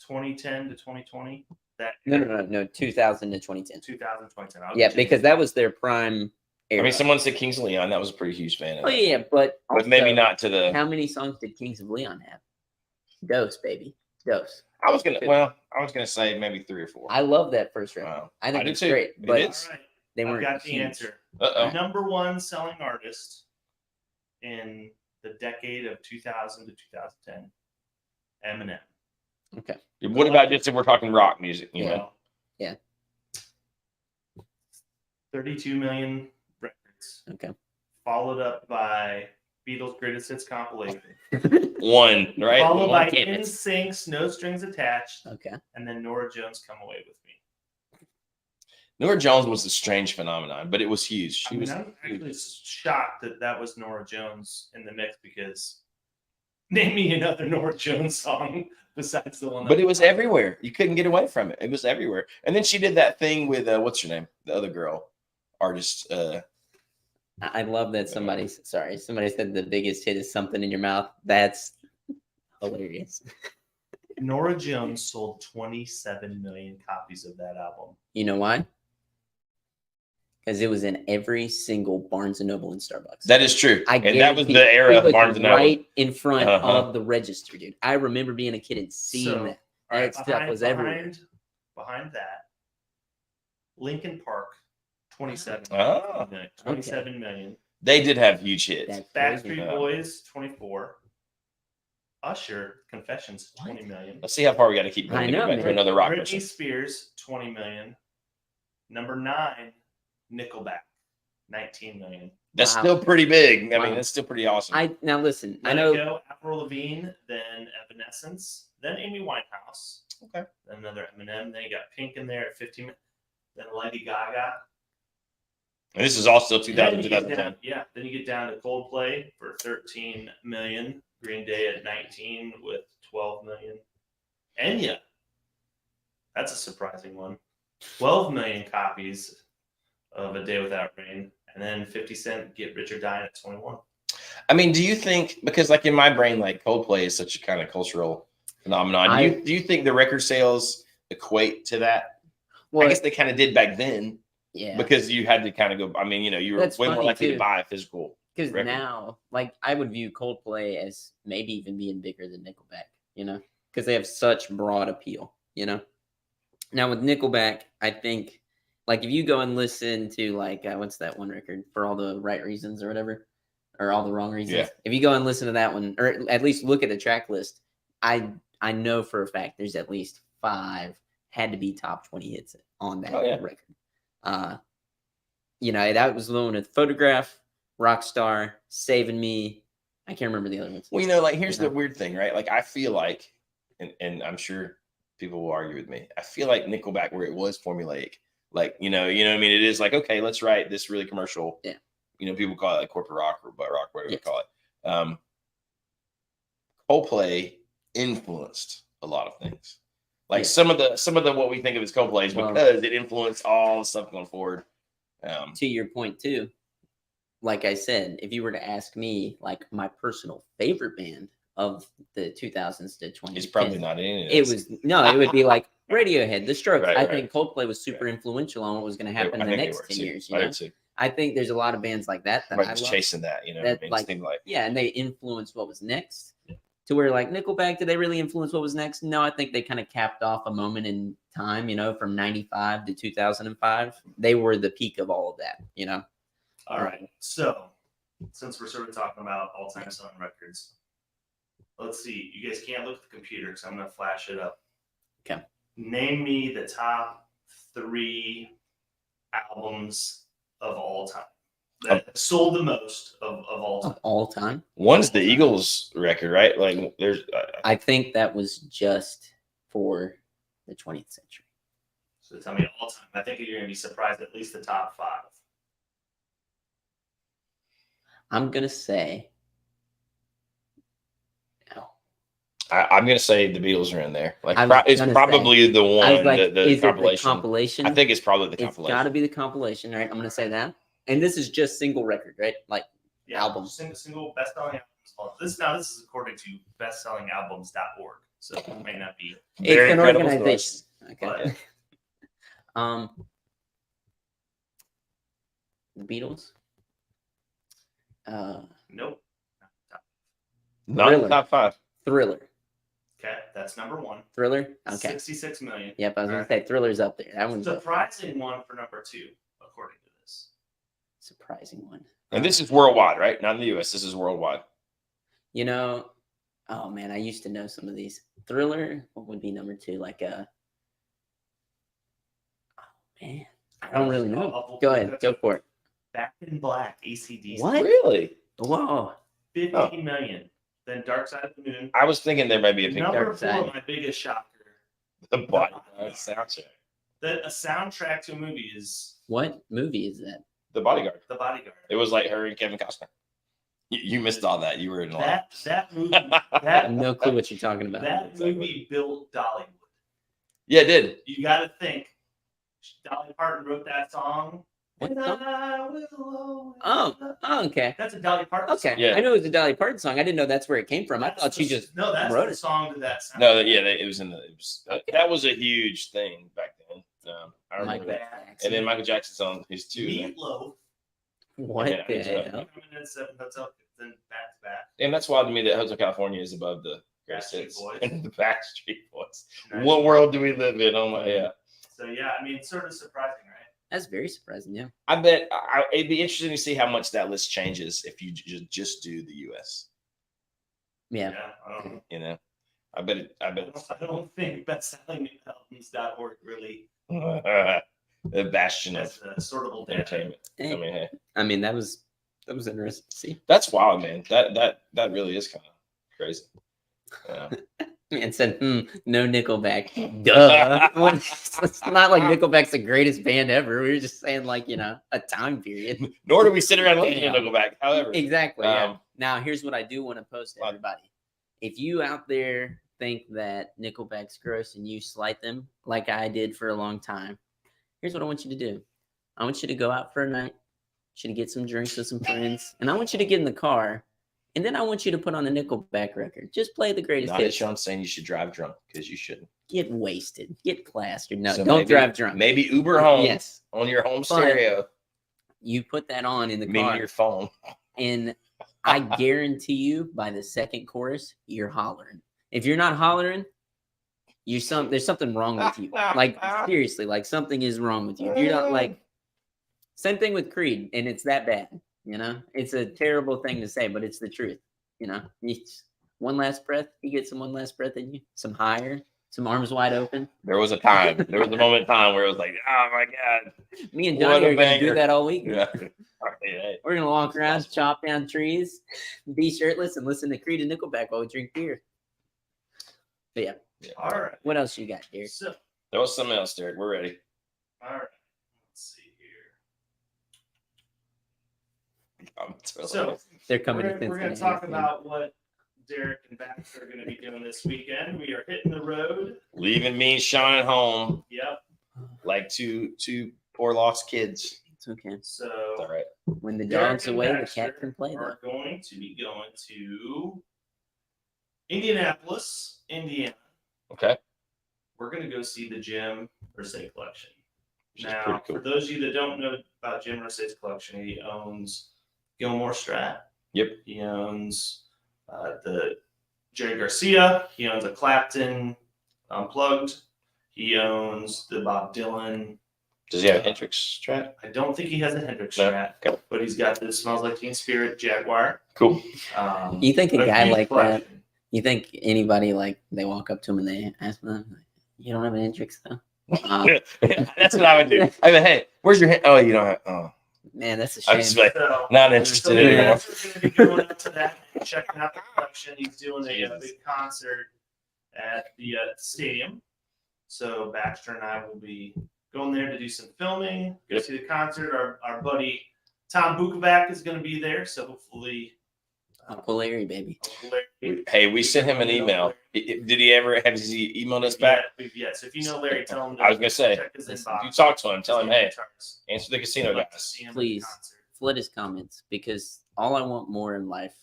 2010 to 2020? No, 2000 to 2010. 2020. Yeah, because that was their prime era. I mean, someone said Kings of Leon. That was a pretty huge fan of Oh, yeah, but maybe not to the. How many songs did Kings of Leon have? Dose, baby. Dose. I was gonna say maybe 3 or 4. I love that first record. Wow. I think it's too. great. But All right, they weren't. I've got the huge. answer. Uh-oh. Number one selling artist in the decade of 2000 to 2010, Eminem. Okay. What about just if we're talking rock music? You know? Yeah. 32 million records. Okay. Followed up by Beatles' Greatest Hits compilation. One, right? Followed by Damn it. NSYNC's No Strings Attached. Okay. And then Norah Jones' Come Away With Me. Norah Jones was a strange phenomenon, but it was huge. I'm actually shocked that was Norah Jones in the mix because name me another Norah Jones song besides the one. But it was everywhere. You couldn't get away from it. It was everywhere. And then she did that thing with what's her name? The other girl, artist. I love that somebody said the biggest hit is Something in Your Mouth. That's hilarious. Norah Jones sold 27 million copies of that album. You know why? Because it was in every single Barnes and Noble and Starbucks. That is true. I And that was guarantee the era it of was Barnes and Noble. right in front Uh-huh. of the register, dude. I remember being a kid and seeing that. all right, Stuff was everywhere. Behind that, Linkin Park, 27 Oh. million. 27 million. They did have huge hits. That's crazy. Backstreet Boys, 24. Usher, Confessions, 20 million. Let's see how far we got to keep going. I know, Back to man. another rock Britney person. Spears, 20 million. Number 9, Nickelback, 19 million. That's Wow. still pretty big. I Wow. mean, that's still pretty awesome. Now listen, Let I know It Go, Avril Lavigne, then Evanescence, then Amy Winehouse. Okay. Then another Eminem. Then you got Pink in there at 15 million. Then Lady Gaga. And this is all still Then 2000, you get 2010. down, yeah. Then you get down to Coldplay for 13 million. Green Day at 19 with 12 million. Enya. That's a surprising one. 12 million copies of A Day Without Rain. And then 50 Cent, Get Rich or Die at 21. I mean, do you think, because like in my brain, like Coldplay is such a kind of cultural phenomenon. Do you think the record sales equate to that? well, I guess they kind of did back then yeah. because you had to kind of go. I mean, you were That's way more funny, likely too. to buy a physical. Because record. now, like, I would view Coldplay as maybe even being bigger than Nickelback, because they have such broad appeal, Now, with Nickelback, I think, like, if you go and listen to, like, what's that one record, For All the Right Reasons or whatever, or All the Wrong Reasons. Yeah. If you go and listen to that one, or at least look at the track list, I know for a fact there's at least 5 had to be top 20 hits on that record. That was the one with Photograph, Rockstar, Saving Me. I can't remember the other ones. Well, like here's the weird thing, right? Like I feel like, and I'm sure people will argue with me. I feel like Nickelback, where it was formulaic, like you know what I mean. It is like, okay, let's write this really commercial. Yeah. People call it like corporate rock or butt rock, whatever you call it. Coldplay influenced a lot of things. Like some of the what we think of as Coldplay is because it influenced all the stuff going forward. To your point too, like I said, if you were to ask me, like my personal favorite band of the 2000s to 2010s, it's probably not in it. It would be like Radiohead, The Strokes. Right, I think Coldplay was super influential on what was going to happen in the next 10 years. I think there's a lot of bands like that I was love, chasing that, and they influenced what was next. To where like Nickelback, did they really influence what was next? No, I think they kind of capped off a moment in time, from 95 to 2005. They were the peak of all of that, All right. So since we're sort of talking about all-time selling records, let's see. You guys can't look at the computer because I'm going to flash it up. Okay. Name me the top 3 albums of all time that sold the most of all time. Of all time? One's the Eagles record, right? Like there's. I think that was just for the 20th century. So tell me all time. I think you're going to be surprised at least the top 5. I'm going to say. I'm going to say the Beatles are in there. Like it's say, probably the one, the compilation. The compilation. I think it's probably the compilation. It's got to be the compilation, right? I'm going to say that. And this is just single record, right? Like albums. Single best-selling albums. This is according to bestsellingalbums.org. So it may not be. It's an organization. Okay. The Beatles. Nope. Not in the top 5. Thriller. Okay, that's number 1. Thriller. Okay. 66 million. Yep, I was going to say Thriller's up there. That one's surprising one for number 2, according to this. Surprising one. And this is worldwide, right? Not in the U.S. This is worldwide. Oh man, I used to know some of these. Thriller. What would be number 2? Like oh man, I don't really know. Go ahead, go for it. Back in Black, AC/DC. What? Really? Whoa. 15 million. Then Dark Side of the Moon. I was thinking there might be a big number 4, my biggest shocker. The Bodyguard soundtrack. A soundtrack to a movie is. What movie is that? The Bodyguard. The Bodyguard. It was like her and Kevin Costner. You missed all that. You were in that movie. I have no clue what you're talking about. That movie built Dollywood. Yeah, it did. You got to think. Dolly Parton wrote that song. What Oh, okay. That's a Dolly Parton song. Yeah. I know it was a Dolly Parton song. I didn't know that's where it came from. I thought she just that's wrote the it. song to that sound. No, yeah, it was in the. That was a huge thing back then. I remember that. And then Michael Jackson's on his too. Meatloaf. What the hell? Then back to back. And that's wild to me that Hotel California is above the Backstreet Boys. And the Backstreet Boys. Nice. What world do we live in? Oh my, yeah. So yeah, I mean, it's sort of surprising, right? That's very surprising. Yeah. I bet it'd be interesting to see how much that list changes if you just do the U.S. Yeah. I bet. I don't think bestsellingalbums.org really. The bastion of sortable entertainment. I mean, that was interesting to see. That's wild, man. That really is kind of crazy. And said, no Nickelback. Duh. It's not like Nickelback's the greatest band ever. We were just saying, like, a time period. Nor do we sit around looking at Nickelback. However, exactly. Now, here's what I do want to post to everybody. If you out there think that Nickelback's gross and you slight them like I did for a long time, here's what I want you to do. I want you to go out for a night. I want you to get some drinks with some friends. And I want you to get in the car. And then I want you to put on the Nickelback record. Just play the greatest hits. Not saying you should drive drunk, because you shouldn't. Get wasted. Get plastered. No, so don't drive drunk. Maybe Uber home. Yes. On your home stereo. You put that on in the car. Maybe your phone. And I guarantee you, by the second chorus, you're hollering. If you're not hollering, there's something wrong with you. Like, seriously, like something is wrong with you. If you're not like, same thing with Creed, and it's that bad. You know, it's a terrible thing to say, but it's the truth. You know, it's one last breath. You get some one last breath in you, some higher, some arms wide open. There was a moment in time where it was like, oh my God. Me and What Johnny a are going to do banger. that all week. Yeah. We're going to walk around, chop down trees, be shirtless, and listen to Creed and Nickelback while we drink beer. But yeah. All right. What else you got, Derek? So, There was something else, Derek. We're ready. all right. Let's see here. So So They're coming we're to going to Cincinnati. talk about what Derek and Baxter are going to be doing this weekend. We are hitting the road. leaving me, Sean at home, Yep. like two poor lost kids. It's okay. So It's all right. When the Derek dog's and away, the Baxter cat can play, though. are going to be going to Indianapolis, Indiana. Okay. We're going to go see the Jim Irsay collection. Which is Now, pretty cool. for those of you that don't know about Jim Irsay's collection, he owns Gilmore Strat. Yep. He owns the Jerry Garcia. He owns a Clapton Unplugged. He owns the Bob Dylan. Does he have a Hendrix Strat? I don't think he has a Hendrix No. Strat, Okay. but he's got the Smells Like Teen Spirit Jaguar. Cool. You think a but guy huge like that, collection. you think anybody like they walk up to him and they ask them, like, you don't have an Hendrix though? That's what I would do. I mean, hey, where's your Oh, you don't have. Oh, Man, that's a I'm shame. just like So, not interested so anymore. Baxter's going to be going up to that and checking out the collection. He's doing a Jesus. big concert at the stadium. So Baxter and I will be going there to do some filming, go Yep. see the concert. Our buddy Tom Bukovac is going to be there. So hopefully, Uncle Larry, baby. Larry, Hey, we sent him an email. Did he ever have he emailed us back? Yeah, so if you know Larry, tell him to I was gonna say, check his if inbox. you talk to him, tell him, hey, Guitars. answer the casino I'd like to guys. see him at the Please. concert. Flood his comments because all I want more in life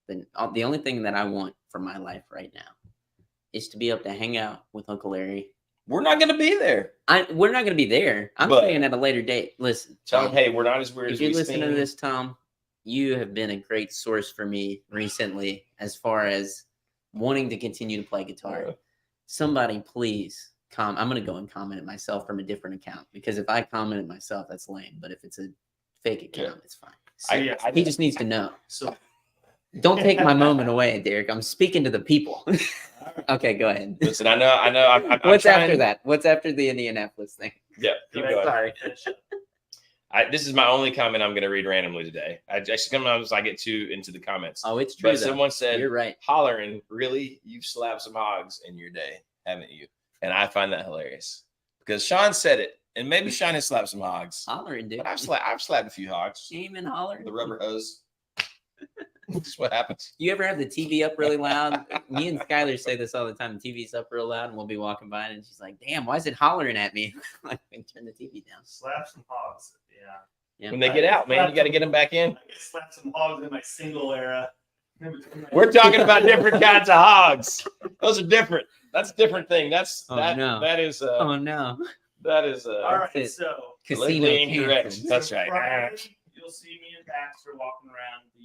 than the only thing that I want for my life right now is to be able to hang out with Uncle Larry. We're not gonna be there. We're not going to be there. I'm But- saying at a later date. Listen, Tell him, Tom, hey, we're not as weird if as you we listen to seem. this, Tom, you have been a great source for me recently as far as wanting to continue to play guitar. Yeah. Somebody please I'm going to go and comment it myself from a different account because if I comment it myself, that's lame. But if it's a fake account, it's fine. So I he just needs to know. So Don't take my moment away, Derek. I'm speaking to the people. Okay, go ahead. Listen, I know. I'm What's trying- after that? What's after the Indianapolis thing? Yeah, keep Go ahead. going. Sorry. finish up. This is my only comment I'm going to read randomly today. Sometimes I get too into the comments. Oh, it's true. But Though. someone said, You're right. hollering, really? You've slapped some hogs in your day, haven't you? And I find that hilarious because Sean said it, and maybe Sean has slapped some hogs. Hollering, dude. But I've slapped a few hogs. Shame and hollering. The rubber hose. That's what happens. You ever have the TV up really loud? Me and Skylar say this all the time. The TV's up real loud, and we'll be walking by, and she's like, "Damn, why is it hollering at me?" Like, turn the TV down. Slap some hogs. Yeah. Yeah. When they get out, man, you got to get them back in. I get slapped some hogs in my single era. We're talking about different kinds of hogs. Those are different. That's a different thing. That's Oh, that. no. That is. Oh no, That is. All right, it. so casino Politically incorrect. canceled. That's right. Friday, you'll see me and Baxter walking around the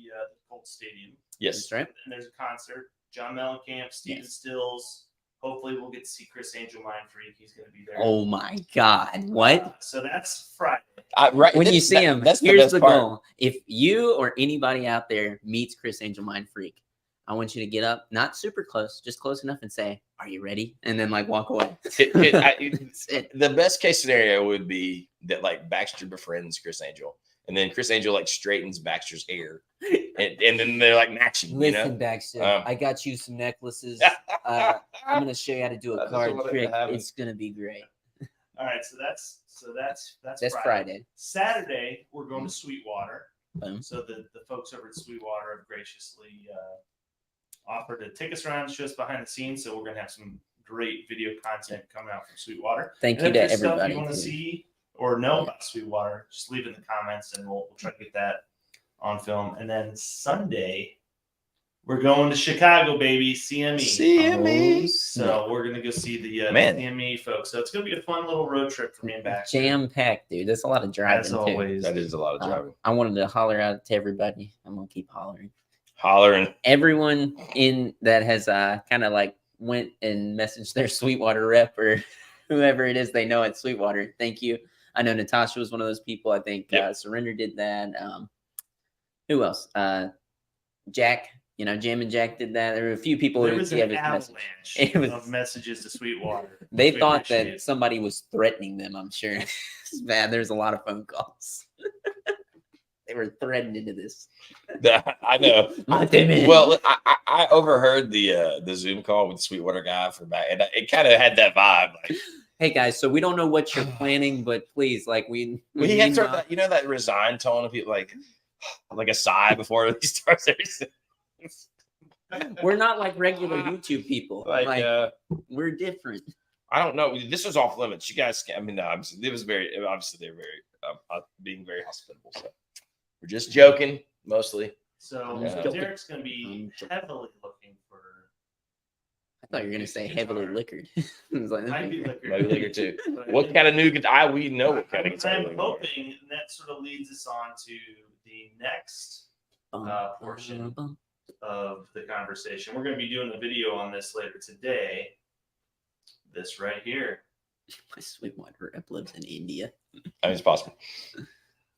Colts Stadium, Yes. That's right. and there's a concert. John Mellencamp, Steven Yes. Stills. Hopefully, we'll get to see Chris Angel Mind Freak. He's going to be there. Oh my God, what? So that's Friday. Right. When you see him, that's here's best the part. goal. If you or anybody out there meets Chris Angel Mind Freak, I want you to get up, not super close, just close enough and say, "Are you ready?" And then like walk away. That's it. The best case scenario would be that like Baxter befriends Chris Angel, and then Chris Angel like straightens Baxter's hair, and then they're like matching. Listen, Baxter, Um, I got you some necklaces. You I'm know? gonna show you how to do I a just card wanted to trick. have it. It's gonna be great. All right, so that's That's Friday. Saturday, we're going to Sweetwater. Boom. So the folks over at Sweetwater have graciously offered to take us around, show us behind the scenes. So we're going to have some great video content coming out from Sweetwater. Thank And you if to there's stuff everybody. you want to too. see or know about Sweetwater, just leave it in the comments, and we'll try to get that on film. And then Sunday, we're going to Chicago, baby, CME. CME. So we're gonna go see the Man. CME folks. So it's gonna be a fun little road trip for me and Baxter. Jam packed, dude. That's a lot of driving As too. always. That is a lot of driving. I wanted to holler out to everybody. I'm gonna keep hollering. Hollering. Everyone in that has kind of like went and messaged their Sweetwater rep or whoever it is they know at Sweetwater. Thank you. I know Natasha was one of those people. I think Yep. Surrender did that. Who else? Jack. Jam and Jack did that. There were a few people There who was didn't an see his message. avalanche It was- of messages to Sweetwater. They We thought appreciate that it. somebody was threatening them. I'm sure. It's bad. There's a lot of phone calls. They were threatened into this. I know. Let them in. Well, I overheard the Zoom call with the Sweetwater guy for back, and it kind of had that vibe. Like, Hey guys, so we don't know what you're planning, but please, like we he had need sort of not- that, that resigned tone of people, like a sigh before he starts everything. we're not like regular YouTube people. Like, we're different. I don't know. This was off limits. You guys, I mean, no, it was obviously they're very being very hospitable. So we're just joking mostly. So Yeah. Derek's going to be heavily looking for. I thought you were gonna say heavily liquored. I was like, Might be liquor. Maybe liquor too. But What kind of new guitar? We know what kind of guitar. I'm we want. hoping that sort of leads us on to the next portion of the conversation. We're going to be doing a video on this later today. This right here. My Sweetwater rep lives in India. I mean, it's possible.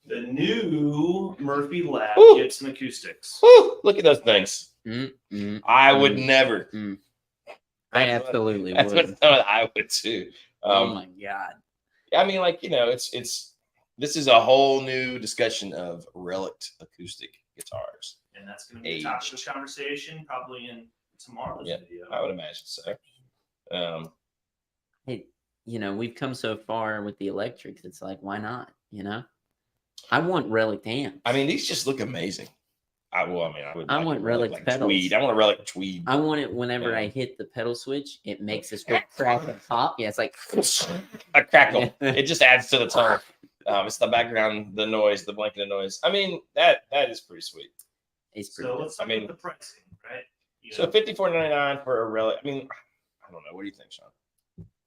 The new Murphy Lab Woo! Gibson acoustics. Woo, look at those things. I would Mm. never. I That's what- absolutely That's would. what I would too. Oh my god. I mean, it's this is a whole new discussion of relict acoustic guitars. And that's going to be the topic of conversation probably in tomorrow's Yeah. video. I would imagine so. Hey, we've come so far with the electrics. It's like, why not? I want relic amps. I mean, these just look amazing. I want want relic pedals. tweed. I want a relic tweed. I want it whenever Yeah. I hit the pedal switch, it makes this big crack at the top. Yeah, it's like A crackle. Yeah. It just adds to the tone. It's the background, the noise, the blanket of noise. I mean, that is pretty sweet. it's pretty So good. let's talk about the pricing, right? So $54.99 for a relic. I mean, I don't know. What do you think, Sean?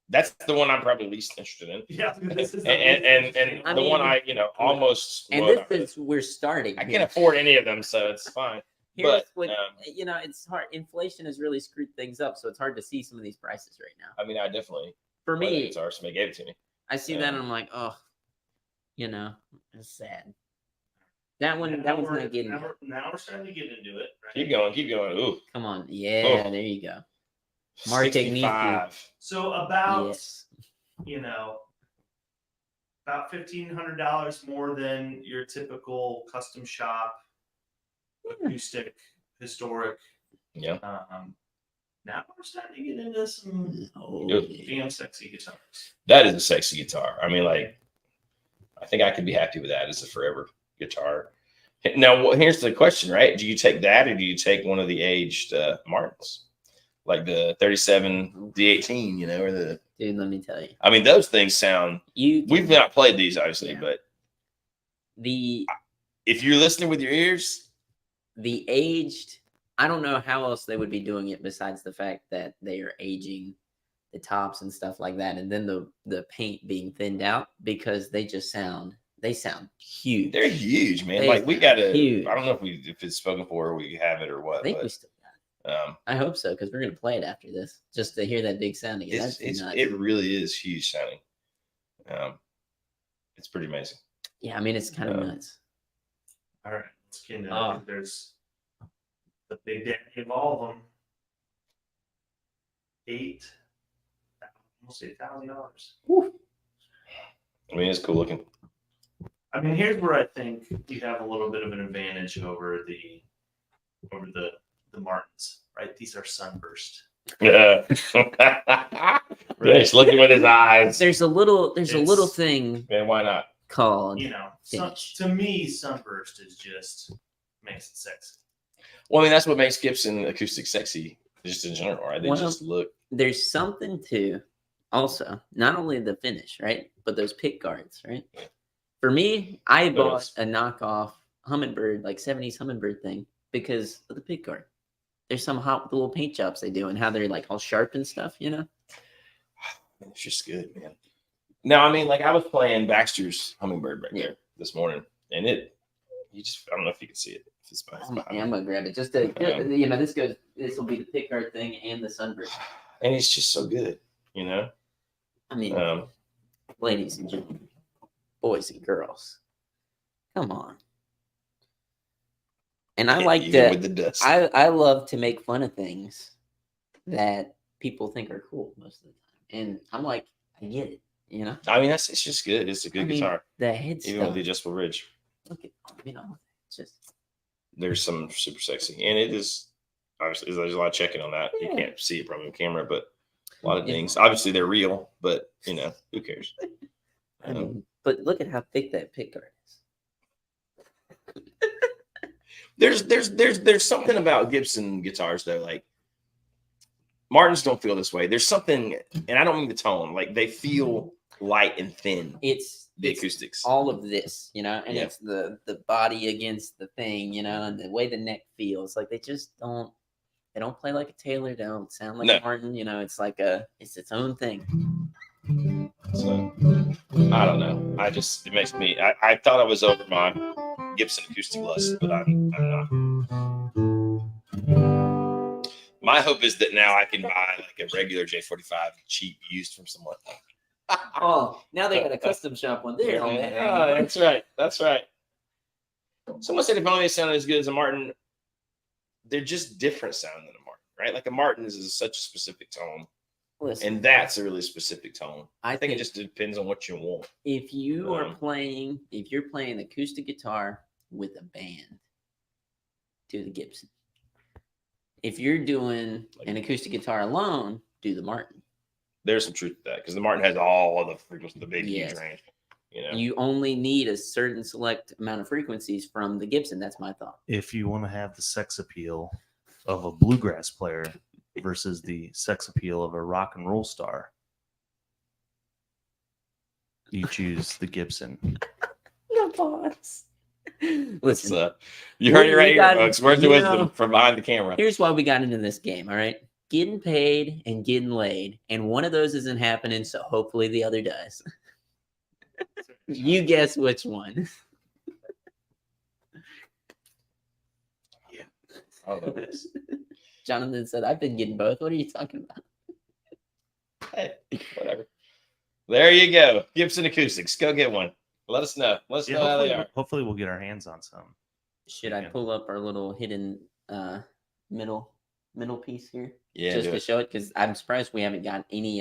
That's the one I'm probably least interested in. Yeah, this is And I the one mean, almost. And well, this is we're starting. I here. can't afford any of them, so it's fine. Here's but, what it's hard. Inflation has really screwed things up, so it's hard to see some of these prices right now. I mean, I definitely. For played the me, guitar, somebody gave it to me. I see that and I'm like, oh, it's sad. That one's not getting. Now we're starting to get into it. Right? Keep going. Ooh. Come on, yeah, there you go. Mark 65. So about Yes. about $1,500 more than your typical custom shop acoustic historic. Yeah. Now we're starting to get into some Oh, Good. yeah. damn sexy guitars. That is a sexy guitar. I mean, I think I could be happy with that as a forever guitar. Now, here's the question, right? Do you take that or do you take one of the aged Martins? Like the 37 D18, or the. Dude, let me tell you. I mean, those things sound. You We've not played these, obviously, Yeah. but the if you're listening with your ears, aged. I don't know how else they would be doing it besides the fact that they are aging the tops and stuff like that, and then the paint being thinned out because they sound huge. they're huge, man. They Like we got to. huge. I don't know if it's spoken for or we have it or what. I think but, we still got it. I hope so because we're gonna play it after this just to hear that big sound again. That's nuts. it really is huge sounding. It's pretty amazing. Yeah, I mean it's kind of nuts. All right, let's get into it. There's the big daddy of all of them. Almost $8,000. I mean, it's cool looking. I mean, here's where I think you have a little bit of an advantage over the Martins, right? These are sunburst. Yeah. He's looking with his eyes. There's a little thing Man, why not? called To me, sunburst is just makes it sexy. Well, I mean, that's what makes Gibson acoustic sexy, just in general, right? They Well, just look. there's something to also not only the finish, right? But those pick guards, right? For me, I bought a knockoff Hummingbird, like 70s Hummingbird thing because of the pick guard. There's some hot with the little paint jobs they do and how they're like all sharp and stuff, It's just good, man. Now, I mean, like I was playing Baxter's Hummingbird right there this morning, and I don't know if you can see it. I'm gonna grab it just to, this will be the pick guard thing and the sunburst. And it's just so good, I mean, ladies and gentlemen, boys and girls, come on. And I like Even to. with the dust. I love to make fun of things that people think are cool most of the time, and I'm like, I get it. You know. I mean, it's just good. It's a good guitar, The head even with stuff. the adjustable ridge. Look at it's just. There's some super sexy, and it is obviously there's a lot of checking on that. You can't see it probably on camera, but a lot of things. Obviously, they're real, but who cares? I mean, but look at how thick that pickguard is. There's something about Gibson guitars though, like Martins don't feel this way. There's something, and I don't mean the tone. Like they feel light and thin. It's acoustics. All of this, and Yeah. it's the body against the thing, and the way the neck feels. Like they just don't. They don't play like a Taylor. They don't sound like a Martin. It's like it's its own thing. So I don't know. It makes me. I thought I was over my Gibson acoustic lust, but I'm not. My hope is that now I can buy like a regular J45 cheap used from someone. Oh, now they got a custom shop one there. Oh, that's right. That's right. Someone said if only they sounded as good as a Martin, they're just different sound than a Martin, right? Like a Martin is such a specific tone. Listen, and that's a really specific tone. I think it just depends on what you want. If you're playing acoustic guitar with a band, do the Gibson. If you're doing an acoustic guitar alone, do the Martin. There's some truth to that because the Martin has all of the frequencies, the big huge range. You only need a certain select amount of frequencies from the Gibson. That's my thought. If you want to have the sex appeal of a bluegrass player versus the sex appeal of a rock and roll star, you choose the Gibson. No pause. Listen, you heard it right here, folks. Where's the wisdom from behind the camera? Here's why we got into this game, all right? Getting paid and getting laid, and one of those isn't happening, so hopefully the other does. You guess which one. Yeah. I love this. Jonathan said, I've been getting both. What are you talking about? Hey, whatever. There you go. Gibson Acoustics. Go get one. Let us know. Let us know how they are. Hopefully we'll get our hands on some. Should I pull up our little hidden middle piece here? Yeah, just to show it, because I'm surprised we haven't got any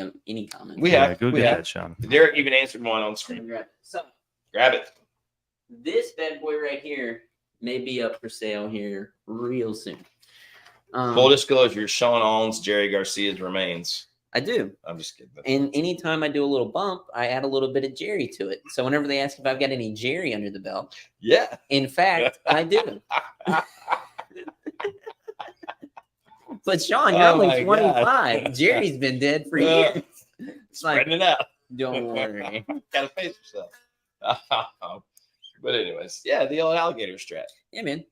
comments. We have. Go get that, Sean. Derek even answered one on screen. Grab it. This bad boy right here may be up for sale here real soon. Full disclosure: Sean owns Jerry Garcia's remains. I do. I'm just kidding. And anytime I do a little bump, I add a little bit of Jerry to it. So whenever they ask if I've got any Jerry under the belt, yeah, in fact, I do. But Sean, you're only 25. God. Jerry's been dead for years. It's like, spreading it out. Don't worry. Gotta face yourself. But anyways, yeah, the old alligator strap. Yeah, man.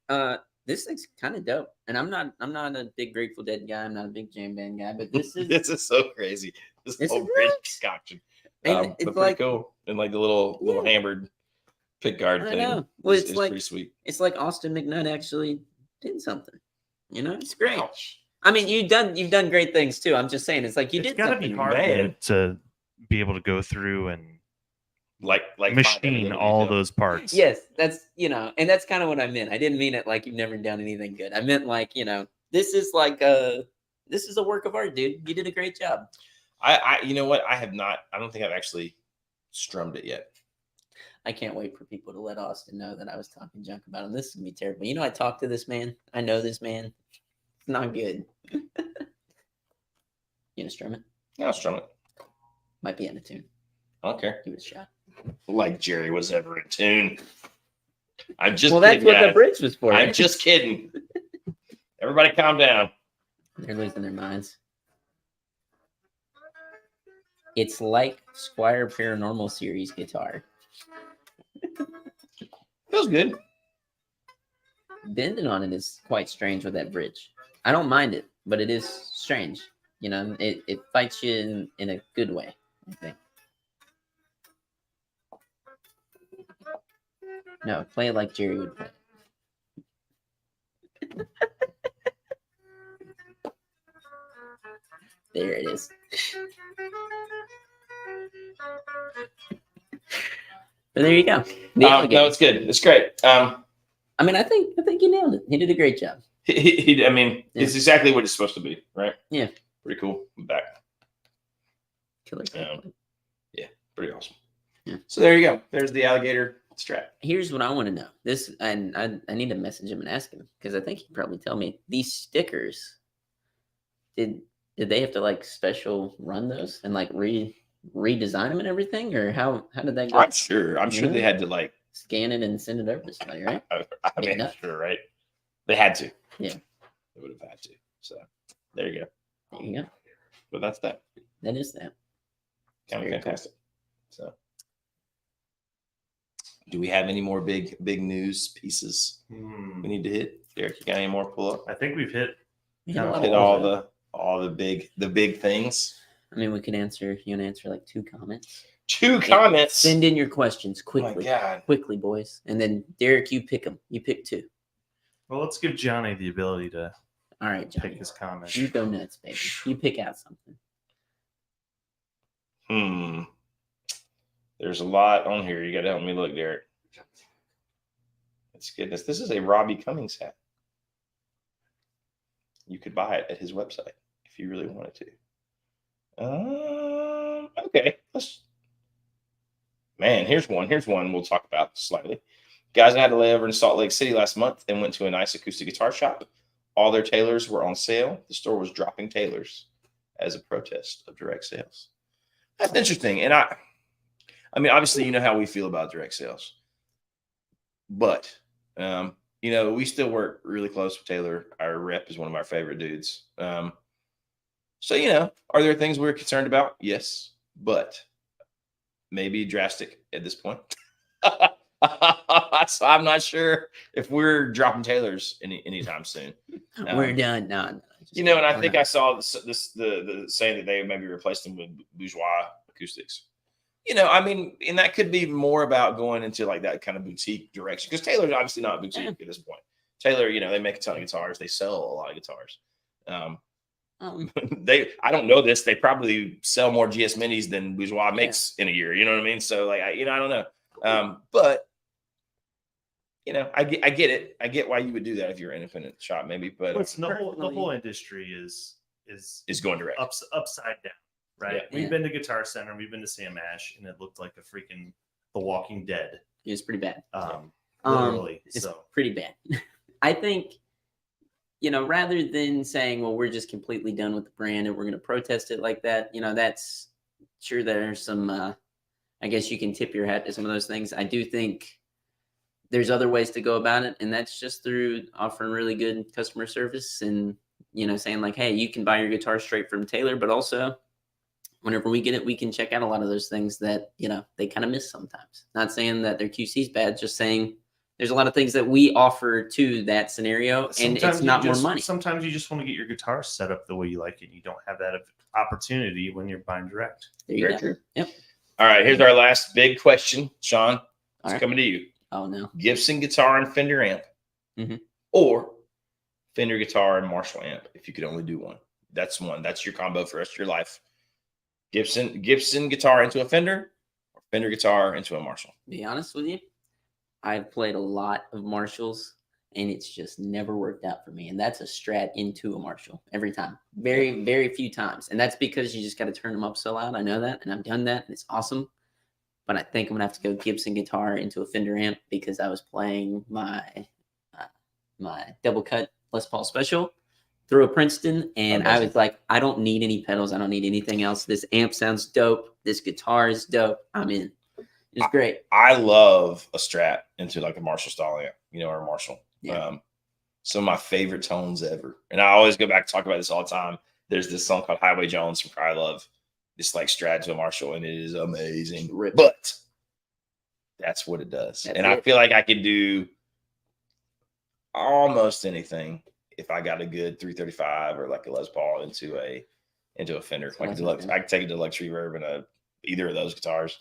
This thing's kind of dope. And I'm not a big Grateful Dead guy. I'm not a big jam band guy. But this is so crazy. This whole great concoction. It's like cool. And like the little hammered pick guard thing. I know. Well, it's like pretty sweet. It's like Austin McNutt actually did something. It's great. Ouch. I mean, you've done great things too. I'm just saying, it's like you did something. It's gotta be hard to be able to go through and like machine all those parts. Yes, that's and that's kind of what I meant. I didn't mean it like you've never done anything good. I meant like this is a work of art, dude. You did a great job. I you know what? I have not. I don't think I've actually strummed it yet. I can't wait for people to let Austin know that I was talking junk about him. This is gonna be terrible. I talked to this man. I know this man. It's not good. You gonna strum it? Yeah, I'll strum it. Might be in a tune. I don't care. Give it a shot. Like Jerry was ever in tune. I'm just well, kidding, that's what guys. the bridge was for. I'm just kidding. Everybody calm down. They're losing their minds. It's like Squire Paranormal Series guitar. Feels good. Bending on it is quite strange with that bridge. I don't mind it, but it is strange. It fights you in a good way, I think. No, play it like Jerry would play. There it is. But there you go. No, it's good. It's great. I mean, I think he nailed it. He did a great job. I mean, Yeah. it's exactly what it's supposed to be, right? Yeah. Pretty cool. I'm back. Killer. Yeah, pretty awesome. Yeah. So there you go. There's the alligator Strat. Here's what I want to know. This, and I need to message him and ask him because I think he'd probably tell me these stickers. Did they have to like special run those and like redesign them and everything, or how did that go? I'm sure they had to like scan it and send it over to somebody, right? I mean, Yeah. sure, right? They had to. Yeah. They would have had to. So there you go. There you go. But that's that. That is that. Kind of Very fantastic. So do we have any more big news pieces we need to hit? Derek, you got any more pull up? I think we've hit We kind hit of Hit all of all the big things. I mean, we could answer. You want to answer like 2 comments? 2 comments. Send in your questions Oh my quickly, God. quickly, boys. And then Derek, you pick them. You pick 2. Well, let's give Johnny the ability to All right, pick Johnny. his comment. You go nuts, baby. You pick out something. There's a lot on here. You got to help me look, Derek. It's goodness. This is a Robbie Cummings hat. You could buy it at his website if you really wanted to. Okay. Man, here's one. We'll talk about slightly. Guys, I had to lay over in Salt Lake City last month and went to a nice acoustic guitar shop. All their Taylors were on sale. The store was dropping Taylors as a protest of direct sales. That's interesting. And I mean, obviously, you know how we feel about direct sales. But, you know, we still work really close with Taylor. Our rep is one of our favorite dudes. So, you know, are there things we're concerned about? Yes, but maybe drastic at this point. So I'm not sure if we're dropping Taylors anytime soon. We're done. No. You know, and I think I saw the saying that they maybe replaced them with bourgeois acoustics. You know, I mean, and that could be more about going into like that kind of boutique direction because Taylor's obviously not boutique at this point. Taylor, you know, they make a ton of guitars. They sell a lot of guitars. I don't know this. They probably sell more GS Minis than Bourgeois makes in a year. You know what I mean? So like, I don't know. But you know, I get it. I get why you would do that if you're an independent shop, maybe. But the whole industry is going direct, upside down, right? Yeah. We've been to Guitar Center, we've been to Sam Ash, and it looked like a freaking The Walking Dead. It was pretty bad. Literally, it's so pretty bad. I think, you know, rather than saying, well, we're just completely done with the brand and we're going to protest it like that, you know, that's sure there's some, I guess you can tip your hat to some of those things. I do think there's other ways to go about it. And that's just through offering really good customer service and, you know, saying like, hey, you can buy your guitar straight from Taylor, but also whenever we get it, we can check out a lot of those things that, you know, they kind of miss sometimes. Not saying that their QC is bad, just saying there's a lot of things that we offer to that scenario, and it's not more money. Sometimes you just want to get your guitar set up the way you like it. You don't have that opportunity when you're buying direct. There you go. Yep. All right, here's our last big question, Sean. It's right. coming to you. Oh no. Gibson guitar and Fender amp, or Fender guitar and Marshall amp. If you could only do one, that's one. That's your combo for the rest of your life. Gibson guitar into a Fender, or Fender guitar into a Marshall. Be honest with you, I've played a lot of Marshalls, and it's just never worked out for me. And that's a Strat into a Marshall every time. Very, very few times. And that's because you just got to turn them up so loud. I know that, and I've done that, and it's awesome. But I think I'm going to have to go Gibson guitar into a Fender amp because I was playing my double cut Les Paul Special through a Princeton, and I was like, I don't need any pedals. I don't need anything else. This amp sounds dope. This guitar is dope. I'm in. It's great. I love a Strat into like a Marshall style amp, you know, or a Marshall. Yeah. Some of my favorite tones ever. And I always go back to talk about this all the time. There's this song called Highway Jones from Cry Love. It's like Strat to a Marshall, and it is amazing. But that's what it does. I feel like I could do almost anything if I got a good 335 or like a Les Paul into a Fender. Like a deluxe, I could take a deluxe reverb and either of those guitars.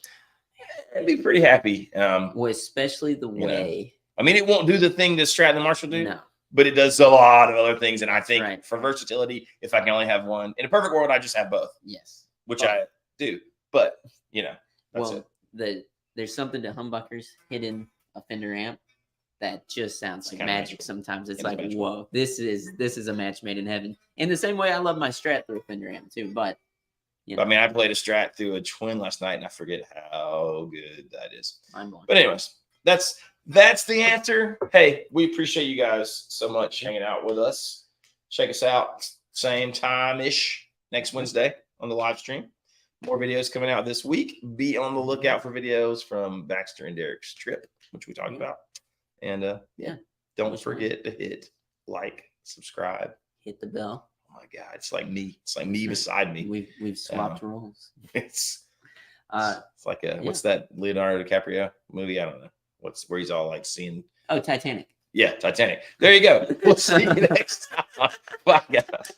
I'd be pretty happy. Well, especially the way. I mean, it won't do the thing that Strat and the Marshall do. No. But it does a lot of other things. And I think for versatility, if I can only have one, in a perfect world, I just have both. Yes. Which I do. But, you know, that's it. There's something to humbuckers hitting a Fender amp that just sounds It's like kinda magic magical. sometimes. It's It is like, magical. whoa, this is a match made in heaven. In the same way I love my Strat through a Fender amp too, but I mean, I played a Strat through a Twin last night, and I forget how good that is. mind blowing. But anyways, that's the answer. Hey, we appreciate you guys so much hanging out with us. Check us out same time-ish next Wednesday on the live stream. More videos coming out this week. Be on the lookout for videos from Baxter and Derek's trip, which we talked about. And don't Which forget to hit like, subscribe. Hit the bell. Oh my God, it's like me. It's like me beside me. We've swapped roles. It's like what's that Leonardo DiCaprio movie? I don't know. Where he's all like seeing. Oh, Titanic. Yeah, Titanic. There you go. We'll see you next time. Bye, guys.